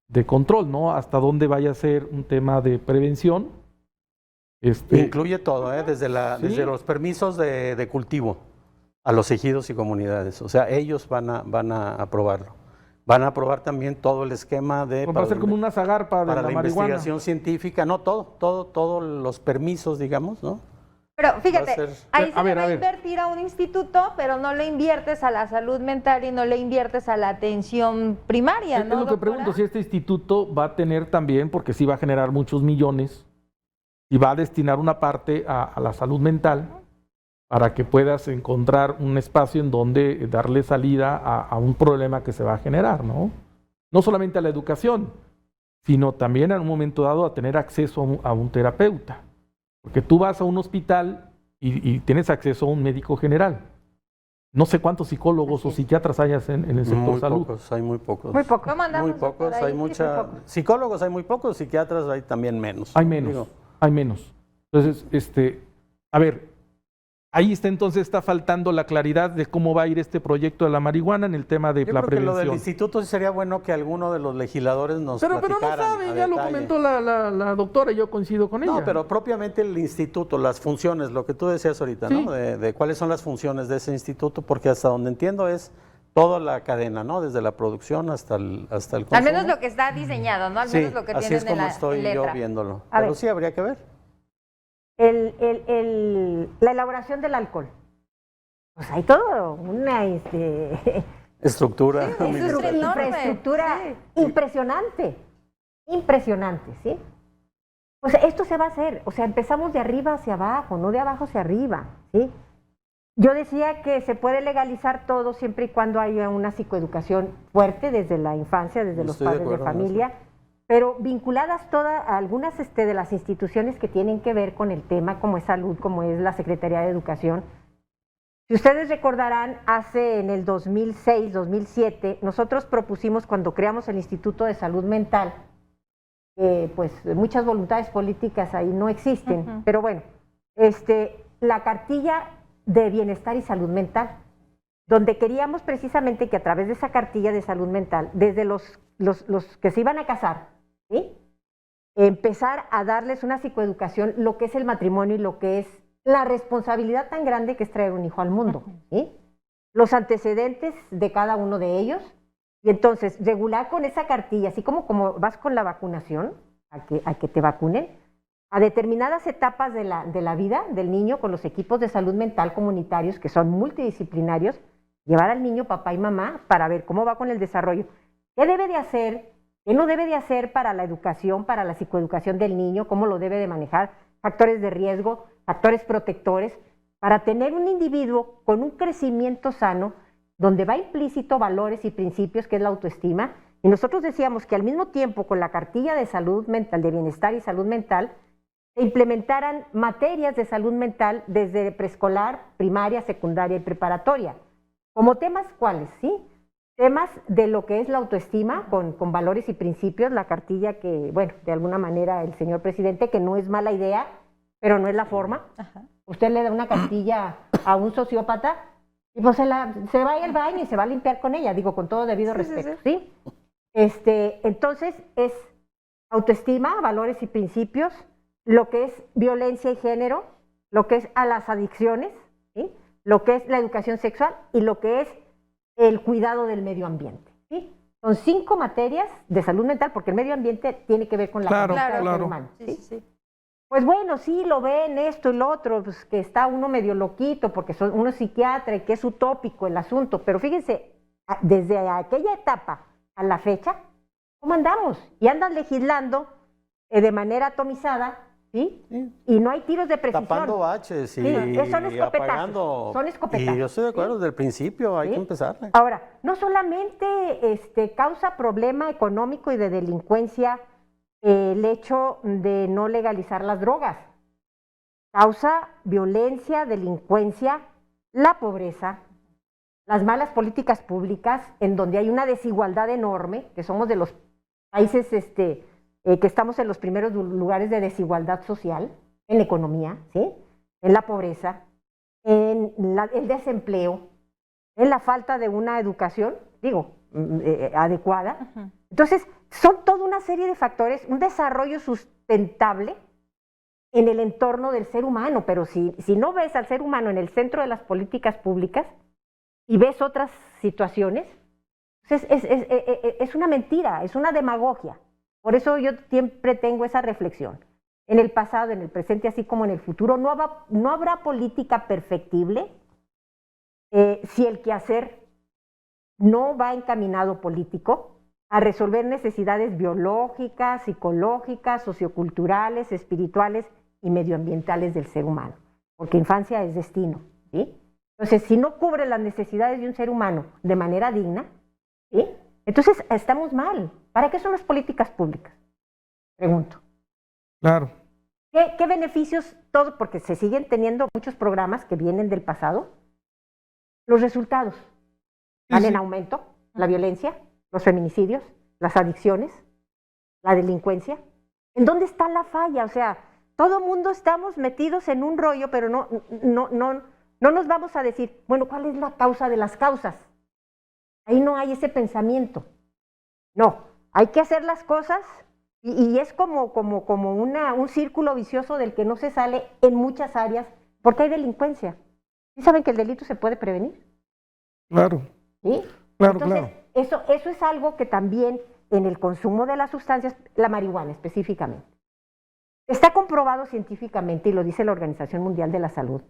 de control, ¿no? Hasta dónde vaya a ser un tema de prevención. Incluye todo, desde Sí. los permisos de cultivo a los ejidos y comunidades. O sea, ellos van a aprobarlo. Van a aprobar también todo el esquema de va a ser como una zagarpa de para la la marihuana. investigación científica, no todos los permisos, digamos, ¿no? Pero Va fíjate, a ser- ahí A se le ver, va a a ver. invertir a un instituto, pero no le inviertes a la salud mental y no le inviertes a la atención primaria, Es ¿no, lo que doctora? pregunto, si este instituto va a tener también, porque sí va a generar muchos millones, y va a destinar una parte a la salud mental para que puedas encontrar un espacio en donde darle salida a un problema que se va a generar, ¿no? No solamente a la educación, sino también en un momento dado a tener acceso a un terapeuta. Porque tú vas a un hospital y tienes acceso a un médico general. No sé cuántos psicólogos o psicólogas hayas en el sector Muy salud. pocos, hay muy pocos. Muy poco. ¿Cómo andamos, Muy pocos, doctora? hay Ahí, mucha... muy poco. Psicólogos hay muy pocos, psiquiatras hay también menos. Hay ¿no? menos, Digo, hay menos. Entonces, a ver, ahí está faltando la claridad de cómo va a ir este proyecto de la marihuana en el tema de yo la creo que lo del prevención. instituto sí sería bueno que alguno de los legisladores nos Pero no platicaran saben, a ya lo detalle. comentó la doctora y yo coincido con ella. No, pero propiamente el instituto, las funciones, lo que tú decías ahorita, Sí. ¿no? De cuáles son las funciones de ese instituto, porque hasta donde entiendo es toda la cadena, ¿no? Desde la producción hasta el consumo. Al menos lo que está diseñado, ¿no? Al Sí, menos lo que así tienen es como en estoy letra. yo viéndolo. A Pero ver. sí habría que ver. La elaboración del alcohol. Pues hay todo una Estructura. eso es administrativa. enorme. infraestructura Sí. impresionante, ¿sí? O sea, esto se va a hacer, o sea, empezamos de arriba hacia abajo, no de abajo hacia arriba, ¿sí? Yo decía que se puede legalizar todo siempre y cuando haya una psicoeducación fuerte desde la infancia, desde los Estoy de padres de acuerdo en familia, pero vinculadas todas algunas de las instituciones que tienen que ver con el tema, como es salud, como es la Secretaría de Educación. Si ustedes recordarán, en el 2006, 2007, nosotros propusimos cuando creamos el Instituto de Salud Mental, pues muchas voluntades políticas ahí no existen, Ujú. pero bueno, la cartilla de bienestar y salud mental. donde queríamos precisamente que a través de esa cartilla de salud mental, desde los que se iban a casar, ¿sí?, empezar a darles una psicoeducación, lo que es el matrimonio y lo que es la responsabilidad tan grande que es traer un hijo al mundo, ¿sí?, los antecedentes de cada uno de ellos, y entonces regular con esa cartilla, así como vas con la vacunación, a que te vacunen, a determinadas etapas de la vida del niño con los equipos de salud mental comunitarios que son multidisciplinarios, llevar al niño papá y mamá para ver cómo va con el desarrollo, qué debe de hacer, qué no debe de hacer para la educación, para la psicoeducación del niño, cómo lo debe de manejar, factores de riesgo, factores protectores, para tener un individuo con un crecimiento sano, donde va implícito valores y principios, que es la autoestima. Y nosotros decíamos que al mismo tiempo con la cartilla de salud mental, de bienestar y salud mental, se implementaran materias de salud mental desde preescolar, primaria, secundaria y preparatoria. Como temas, ¿cuáles? ¿Sí? Temas de lo que es la autoestima con valores y principios, la cartilla que, bueno, de alguna manera el señor presidente, que no es mala idea, pero no es la forma. Ajá. Usted le da una cartilla a un sociópata y pues se va al baño y se va a limpiar con ella, digo, con todo debido respeto, ¿sí? Entonces es autoestima, valores y principios, lo que es violencia y género, lo que es a las adicciones, ¿sí?, lo que es la educación sexual y lo que es el cuidado del medio ambiente, ¿sí? Son 5 materias de salud mental, porque el medio ambiente tiene que ver con la conducta del ser humano, ¿sí? Pues bueno, sí, lo ven esto y lo otro, pues que está uno medio loquito, porque uno es psiquiatra y que es utópico el asunto, pero fíjense, desde aquella etapa a la fecha, ¿cómo andamos? Y andan legislando de manera atomizada, ¿sí? Y no hay tiros de precisión. Tapando baches y, son escopetazos, apagando. son escopetazos. Y yo estoy de acuerdo, desde el principio hay que empezarle. Ahora, no solamente causa problema económico y de delincuencia el hecho de no legalizar las drogas, causa violencia, delincuencia, la pobreza, las malas políticas públicas, en donde hay una desigualdad enorme, que somos de los países que estamos en los primeros lugares de desigualdad social, en la economía, ¿sí?, en la pobreza, en el desempleo, en la falta de una educación, adecuada. Uh-huh. Entonces, son toda una serie de factores, un desarrollo sustentable en el entorno del ser humano, pero si no ves al ser humano en el centro de las políticas públicas y ves otras situaciones, pues es una mentira, es una demagogia. Por eso yo siempre tengo esa reflexión. En el pasado, en el presente, así como en el futuro, no habrá política perfectible si el quehacer no va encaminado político a resolver necesidades biológicas, psicológicas, socioculturales, espirituales y medioambientales del ser humano. Porque infancia es destino, ¿sí? Entonces, si no cubre las necesidades de un ser humano de manera digna, ¿sí?, entonces estamos mal. ¿Para qué son las políticas públicas? Pregunto. Claro. ¿Qué beneficios? Todo, porque se siguen teniendo muchos programas que vienen del pasado. Los resultados van en aumento, la violencia, los feminicidios, las adicciones, la delincuencia. ¿En dónde está la falla? O sea, todo mundo estamos metidos en un rollo, pero no nos vamos a decir, bueno, ¿cuál es la causa de las causas? Ahí no hay ese pensamiento. No, hay que hacer las cosas y es como un círculo vicioso del que no se sale en muchas áreas, porque hay delincuencia. ¿Sí saben que el delito se puede prevenir? Claro. ¿Sí? Claro, entonces, claro. Eso es algo que también en el consumo de las sustancias, la marihuana específicamente, está comprobado científicamente, y lo dice la Organización Mundial de la Salud,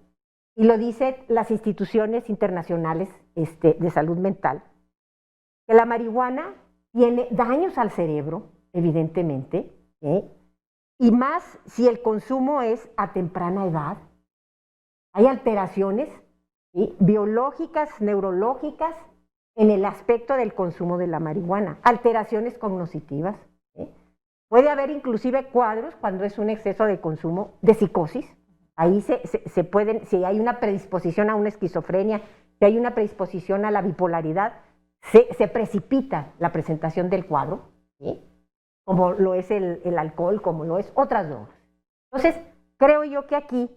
y lo dicen las instituciones internacionales de salud mental, que la marihuana tiene daños al cerebro, evidentemente, y más si el consumo es a temprana edad. Hay alteraciones, ¿sí?, biológicas, neurológicas, en el aspecto del consumo de la marihuana, alteraciones cognitivas, ¿sí? Puede haber inclusive cuadros cuando es un exceso de consumo de psicosis. Ahí se pueden, si hay una predisposición a una esquizofrenia, si hay una predisposición a la bipolaridad, se precipita la presentación del cuadro, ¿sí?, como lo es el alcohol, como lo es otras drogas. Entonces, creo yo que aquí,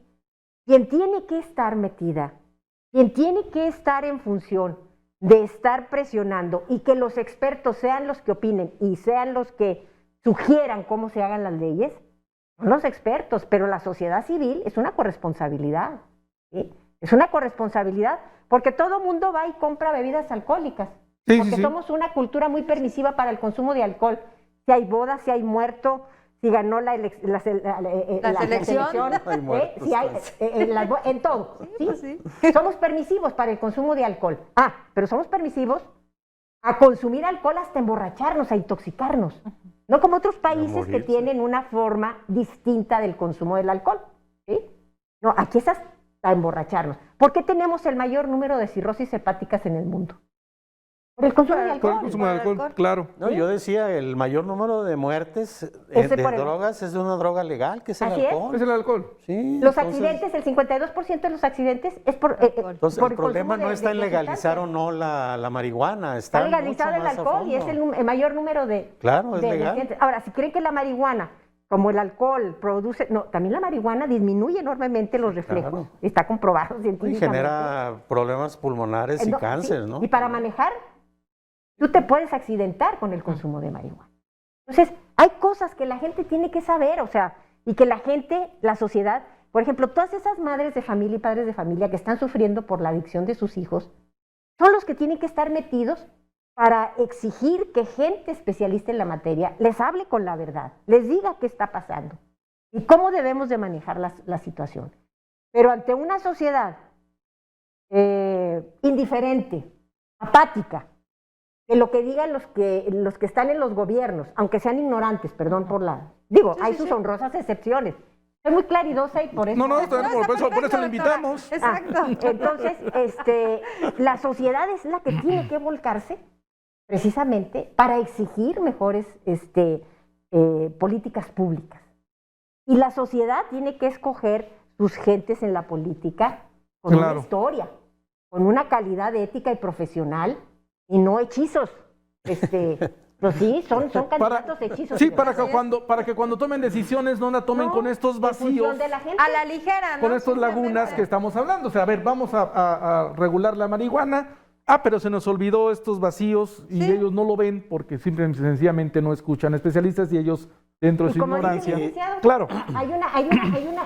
quien tiene que estar metida quien tiene que estar en función de estar presionando y que los expertos sean los que opinen y sean los que sugieran cómo se hagan las leyes, son los expertos, pero la sociedad civil es una corresponsabilidad, ¿sí? Es una corresponsabilidad porque todo mundo va y compra bebidas alcohólicas, Sí, porque sí, sí. somos una cultura muy permisiva para el consumo de alcohol. Si hay boda, si hay muerto, si ganó la selección, Hay muertos, si hay, en todo. ¿sí? Somos permisivos para el consumo de alcohol. Pero somos permisivos a consumir alcohol hasta emborracharnos, a intoxicarnos. No como otros países que tienen una forma distinta del consumo del alcohol. ¿Sí? No, aquí es hasta emborracharnos. ¿Por qué tenemos el mayor número de cirrosis hepáticas en el mundo? Por el consumo de Por alcohol. el consumo de alcohol, claro. No, yo decía, el mayor número de muertes Ese de por el- drogas es de una droga legal, que es el Así es. alcohol. Es el alcohol. Sí, Los entonces- accidentes, el 52% de los accidentes es por Entonces, por el problema consumo no de- está en de legalizar o sustancias. no la marihuana, Está está legalizado mucho el más a alcohol y es fondo. el mayor número de... Claro, es de legal. accidentes. Ahora, si creen que la marihuana, como el alcohol, produce... No, también la marihuana disminuye enormemente los reflejos. claro. Está comprobado Y científicamente. genera problemas pulmonares y No, cáncer, sí. ¿no? Y para manejar, tú te puedes accidentar con el consumo de marihuana. Entonces, hay cosas que la gente tiene que saber, o sea, y que la gente, la sociedad, por ejemplo, todas esas madres de familia y padres de familia que están sufriendo por la adicción de sus hijos, son los que tienen que estar metidos para exigir que gente especialista en la materia les hable con la verdad, les diga qué está pasando y cómo debemos de manejar la situación. Pero ante una sociedad indiferente, apática, que lo que digan los que están en los gobiernos, aunque sean ignorantes, perdón por la... Digo, hay sus honrosas excepciones. Soy muy claridosa y por eso... No, por eso perfecto, le invitamos. Exacto. Entonces, la sociedad es la que tiene que volcarse precisamente para exigir mejores políticas públicas. Y la sociedad tiene que escoger sus gentes en la política con Claro. una historia, con una calidad ética y profesional y no hechizos. Pero sí, son candidatos hechizos. Sí, para que cuando tomen decisiones no la tomen No, con estos en vacíos, función de la gente. A la ligera, ¿no? con estas lagunas que estamos hablando. O sea, a ver, vamos a regular la marihuana. Pero se nos olvidó estos vacíos y Sí. ellos no lo ven porque simplemente sencillamente no escuchan especialistas y ellos dentro de Y su como dice el ignorancia. licenciado, Claro.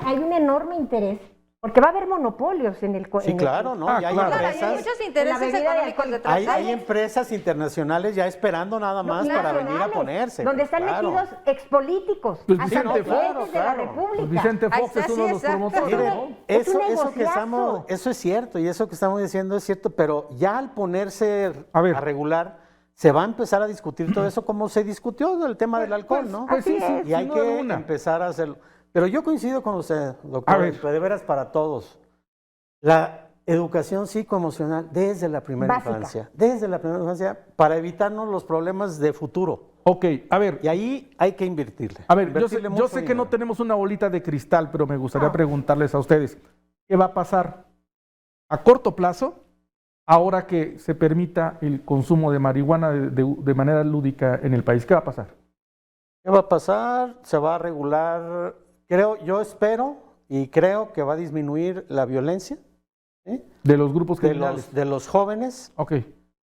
hay un enorme interés, porque va a haber monopolios en el... Sí, claro, ¿no? Ah, y hay claro. Claro, hay empresas, muchos intereses En la bebida de económicos alcohol. detrás. hay empresas internacionales ya esperando nada más para venir a nacionales, ponerse. donde están claro. metidos expolíticos, Pues hasta Vicente presidentes Fox, de la claro. República. Pues Vicente Ahí Fox está, es uno sí, de los exacto. promotores, Miren, ¿no? Es un eso es cierto y eso que estamos diciendo es cierto, pero ya al ponerse A ver. regular, se va a empezar a discutir todo eso como se discutió del tema del alcohol, ¿no? pues sí, sí, y hay sin duda que alguna. empezar a hacerlo. Pero yo coincido con usted, doctor, A ver. de veras para todos. La educación psicoemocional desde la primera Básica. infancia, para evitarnos los problemas de futuro. Ok, a ver, Y ahí hay que invertirle. yo sé, Invertirle mucho que no dinero. tenemos una bolita de cristal, pero me gustaría preguntarles a ustedes, ¿qué va a pasar a corto plazo ahora que se permita el consumo de marihuana de manera lúdica en el país? ¿Qué va a pasar? ¿Qué va a pasar? Se va a regular, yo espero y creo que va a disminuir la violencia, ¿sí? De los grupos de criminales. de los jóvenes, Ok,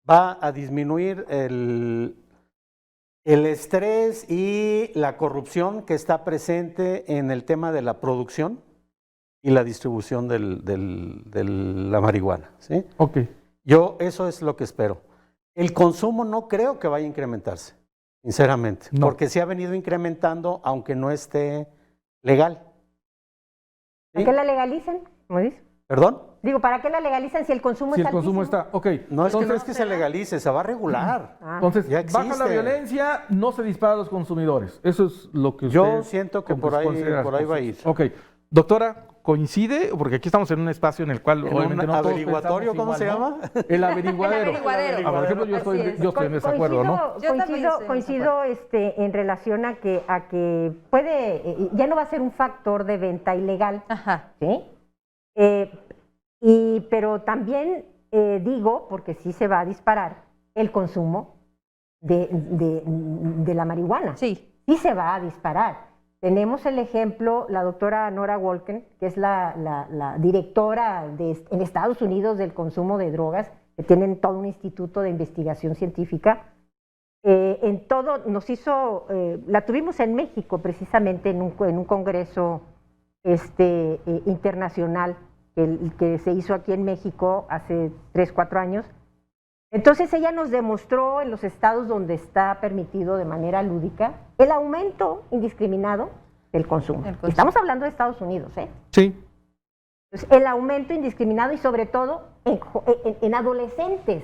va a disminuir el estrés y la corrupción que está presente en el tema de la producción y la distribución de la marihuana, ¿sí? ok. Eso es lo que espero. El consumo no creo que vaya a incrementarse, sinceramente, No. porque se ha venido incrementando aunque no esté legal. ¿Para qué la legalicen? ¿Cómo dice? ¿Perdón? Digo, ¿para qué la legalizan si el consumo Si es el consumo altísimo? está, ok. No es que Entonces, se legalice, se va a regular. entonces, Ya baja la existe. violencia, no se dispara a los consumidores. Eso es lo que Yo usted siento que como por ahí considera va a ir. Ok. Doctora, ¿coincide? Porque aquí estamos en un espacio en el cual ¿En obviamente un no todos averiguatorio, pensamos cómo se igual, llama? ¿no? El averiguadero. El averiguadero. Por ejemplo, yo Así es. estoy en desacuerdo, ¿no? Yo también estoy en Coincido en relación a que puede, ya no va a ser un factor de venta ilegal, Ajá. ¿sí? Pero también digo, porque sí se va a disparar el consumo de la marihuana. Sí. Sí se va a disparar. tenemos el ejemplo, la doctora Nora Wolken, que es la directora en Estados Unidos del consumo de drogas, que tienen todo un instituto de investigación científica. En todo nos hizo, la tuvimos en México precisamente en un congreso internacional que se hizo aquí en México hace 3, 4 años. Entonces ella nos demostró en los estados donde está permitido de manera lúdica el aumento indiscriminado del consumo. Estamos hablando de Estados Unidos, ¿eh? Sí. Entonces, el aumento indiscriminado y sobre todo en adolescentes.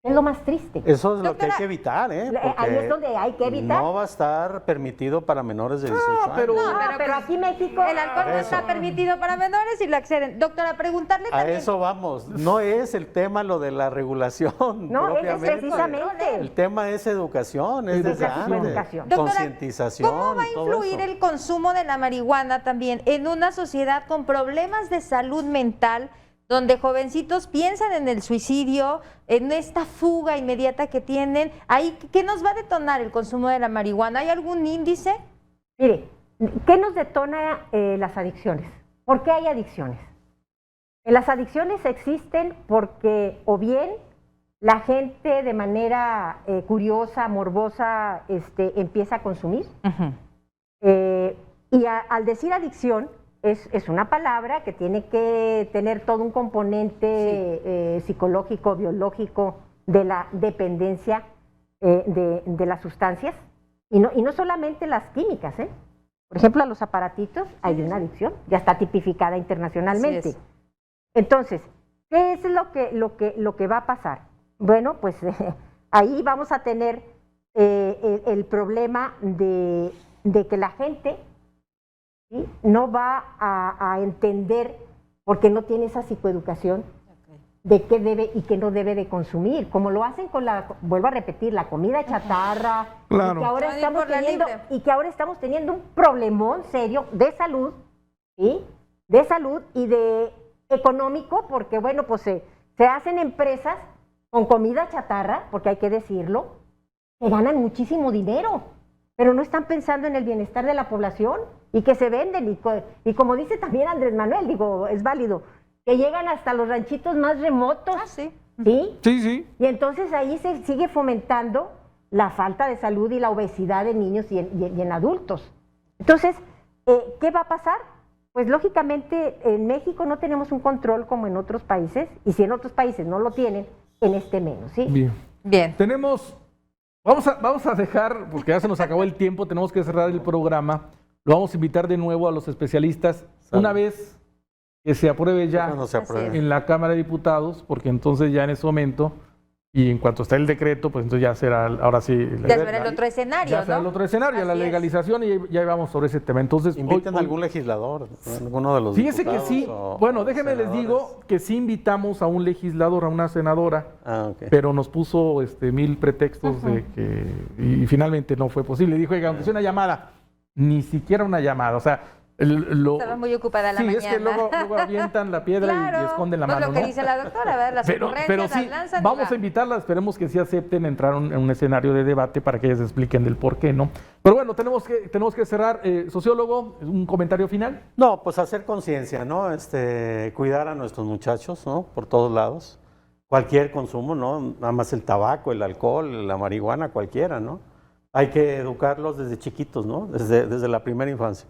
Es lo más triste. Eso es lo que Doctora, hay que evitar, ¿eh? Ahí es donde hay que evitar. No va a estar permitido para menores de 18 años. pero- Pero aquí México... El alcohol no está permitido para menores y lo acceden. Doctora, preguntarle A también. eso vamos. No es el tema lo de la regulación. No, es propiamente. precisamente. El tema es educación, es desde Educación. antes. Educación. Doctora, Concientización. ¿cómo va a todo influir eso. el consumo de la marihuana también en una sociedad con problemas de salud mental, donde jovencitos piensan en el suicidio, en esta fuga inmediata que tienen? Ahí, ¿qué nos va a detonar el consumo de la marihuana? ¿Hay algún índice? Mire, ¿qué nos detona las adicciones? ¿Por qué hay adicciones? Las adicciones existen porque o bien la gente de manera curiosa, morbosa, empieza a consumir. Y al decir adicción, es una palabra que tiene que tener todo un componente psicológico, biológico, de la dependencia de las sustancias, y no solamente las químicas, ¿eh? Por ejemplo, a los aparatitos hay una adicción, ya está tipificada internacionalmente. Así es. Entonces, ¿qué es lo que va a pasar? Bueno, pues ahí vamos a tener el problema de que la gente, ¿sí?, no va a entender, porque no tiene esa psicoeducación, de qué debe y qué no debe de consumir, como lo hacen con vuelvo a repetir, la comida chatarra, Claro. y que ahora Van a ir estamos por la teniendo, libre. y que ahora estamos teniendo un problemón serio de salud, ¿sí?, de salud y de económico, porque bueno, pues se hacen empresas con comida chatarra, porque hay que decirlo, que ganan muchísimo dinero, pero no están pensando en el bienestar de la población y que se venden, y como dice también Andrés Manuel, digo, es válido, que llegan hasta los ranchitos más remotos, Sí. ¿sí? Sí, sí. Y entonces ahí se sigue fomentando la falta de salud y la obesidad en niños y en adultos. Entonces, ¿qué va a pasar? Pues lógicamente en México no tenemos un control como en otros países, y si en otros países no lo tienen, en este menos, ¿sí? Bien. Bien. Vamos a dejar, porque ya se nos acabó el tiempo, tenemos que cerrar el programa. Lo vamos a invitar de nuevo a los especialistas una vez que se apruebe ya Cuando se apruebe. en la Cámara de Diputados, porque entonces ya en ese momento, y en cuanto esté el decreto, pues entonces ya será, ahora sí. Ya será el otro escenario, Ya será ¿no? el otro escenario, la Así es. legalización, y ya vamos sobre ese tema. Entonces, Inviten hoy- a algún legislador, alguno de los Fíjese que diputados sí, o bueno, déjenme les senadores. digo que sí invitamos a un legislador, a una senadora, Ah, ok. pero nos puso 1000 pretextos de que, y finalmente no fue posible. Dijo, oiga, aunque sea una llamada, ni siquiera una llamada, o sea, Estaba muy ocupada la sí, mañana. es que luego avientan la piedra y esconden la pues mano, lo que ¿no? dice la doctora, ¿verdad? Las Pero ocurrencias sí, las lanzan y vamos va. a invitarlas, esperemos que sí acepten entrar en un escenario de debate para que ellas expliquen del por qué, ¿no? Pero bueno, tenemos que cerrar. Sociólogo, ¿un comentario final? No, pues hacer conciencia, ¿no? Cuidar a nuestros muchachos, ¿no? Por todos lados. Cualquier consumo, ¿no? Nada más el tabaco, el alcohol, la marihuana, cualquiera, ¿no? Hay que educarlos desde chiquitos, ¿no? Desde la primera infancia.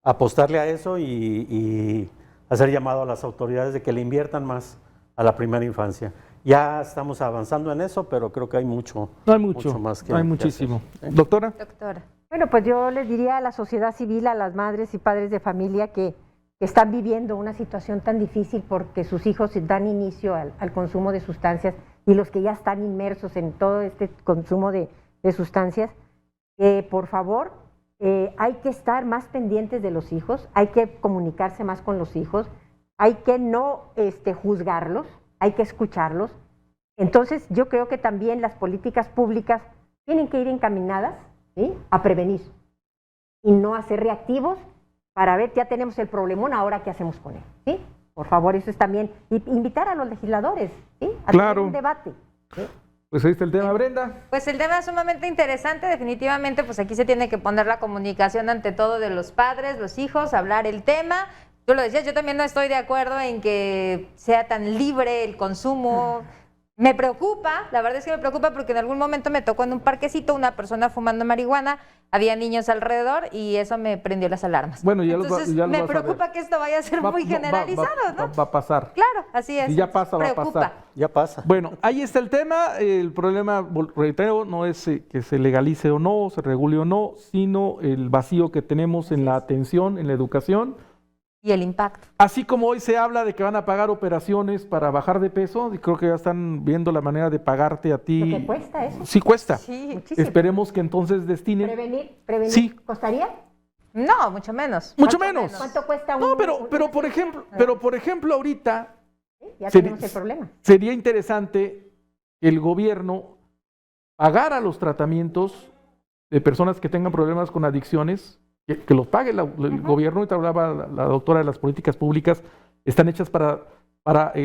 Apostarle a eso y hacer llamado a las autoridades de que le inviertan más a la primera infancia. Ya estamos avanzando en eso, pero creo que hay mucho, No hay mucho, más que hay que muchísimo. hacer, ¿eh? Doctora. Doctora. Bueno, pues yo les diría a la sociedad civil, a las madres y padres de familia que están viviendo una situación tan difícil porque sus hijos dan inicio al consumo de sustancias, y los que ya están inmersos en todo este consumo de sustancias, por favor, hay que estar más pendientes de los hijos, hay que comunicarse más con los hijos, hay que no juzgarlos, hay que escucharlos. Entonces yo creo que también las políticas públicas tienen que ir encaminadas, ¿sí?, a prevenir y no a ser reactivos para ver, ya tenemos el problemón, ahora qué hacemos con él, ¿sí? Por favor, eso es también, y invitar a los legisladores, ¿sí?, a Claro. tener un debate, ¿sí? Pues ahí está el tema, Brenda. Pues el tema es sumamente interesante, definitivamente, pues aquí se tiene que poner la comunicación ante todo de los padres, los hijos, hablar el tema. Tú lo decías, yo también no estoy de acuerdo en que sea tan libre el consumo. Me preocupa, la verdad es que me preocupa porque en algún momento me tocó en un parquecito una persona fumando marihuana, había niños alrededor y eso me prendió las alarmas. Bueno, ya Entonces, ya me vas a preocupa ver. que esto vaya a ser muy generalizado, ¿no? Va a pasar. Claro, así es. Si ya pasa, va a Preocupa. pasar. Ya pasa. Bueno, ahí está el tema. El problema, reitero, no es que se legalice o no, se regule o no, sino el vacío que tenemos en la atención, en la educación. Y el impacto. Así como hoy se habla de que van a pagar operaciones para bajar de peso, y creo que ya están viendo la manera de pagarte a ti. Lo que cuesta eso. Sí cuesta. Sí. Muchísimo. Esperemos que entonces destinen. Prevenir, Sí. ¿costaría? No, mucho menos. Mucho menos. ¿Cuánto cuesta No, un- pero por ejemplo, ahorita Ya sería- tenemos el problema. sería interesante que el gobierno pagara los tratamientos de personas que tengan problemas con adicciones, que los pague el gobierno. Ahorita hablaba la doctora de las políticas públicas, están hechas para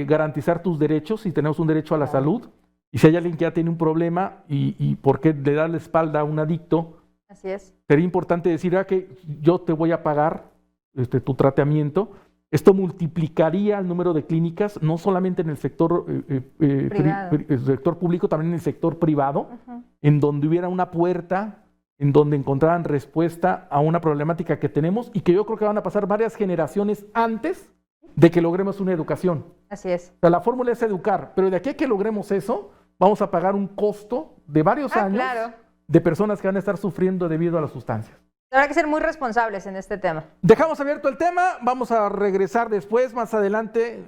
garantizar tus derechos y tenemos un derecho a la salud. Y si hay alguien que ya tiene un problema y por qué le da la espalda a un adicto, Así es. sería importante decir que yo te voy a pagar tu tratamiento. Esto multiplicaría el número de clínicas, no solamente en el sector, Privado. el sector público, también en el sector privado, en donde hubiera una puerta, en donde encontraran respuesta a una problemática que tenemos y que yo creo que van a pasar varias generaciones antes de que logremos una educación. Así es. O sea, la fórmula es educar, pero de aquí a que logremos eso, vamos a pagar un costo de varios años Claro. de personas que van a estar sufriendo debido a las sustancias. Habrá que ser muy responsables en este tema. Dejamos abierto el tema, vamos a regresar después, más adelante,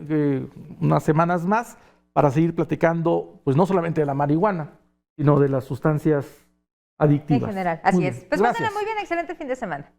unas semanas más, para seguir platicando, pues no solamente de la marihuana, sino de las sustancias adictivas. En general. Así Muy es. bien, Pues gracias. pásala muy bien, excelente fin de semana.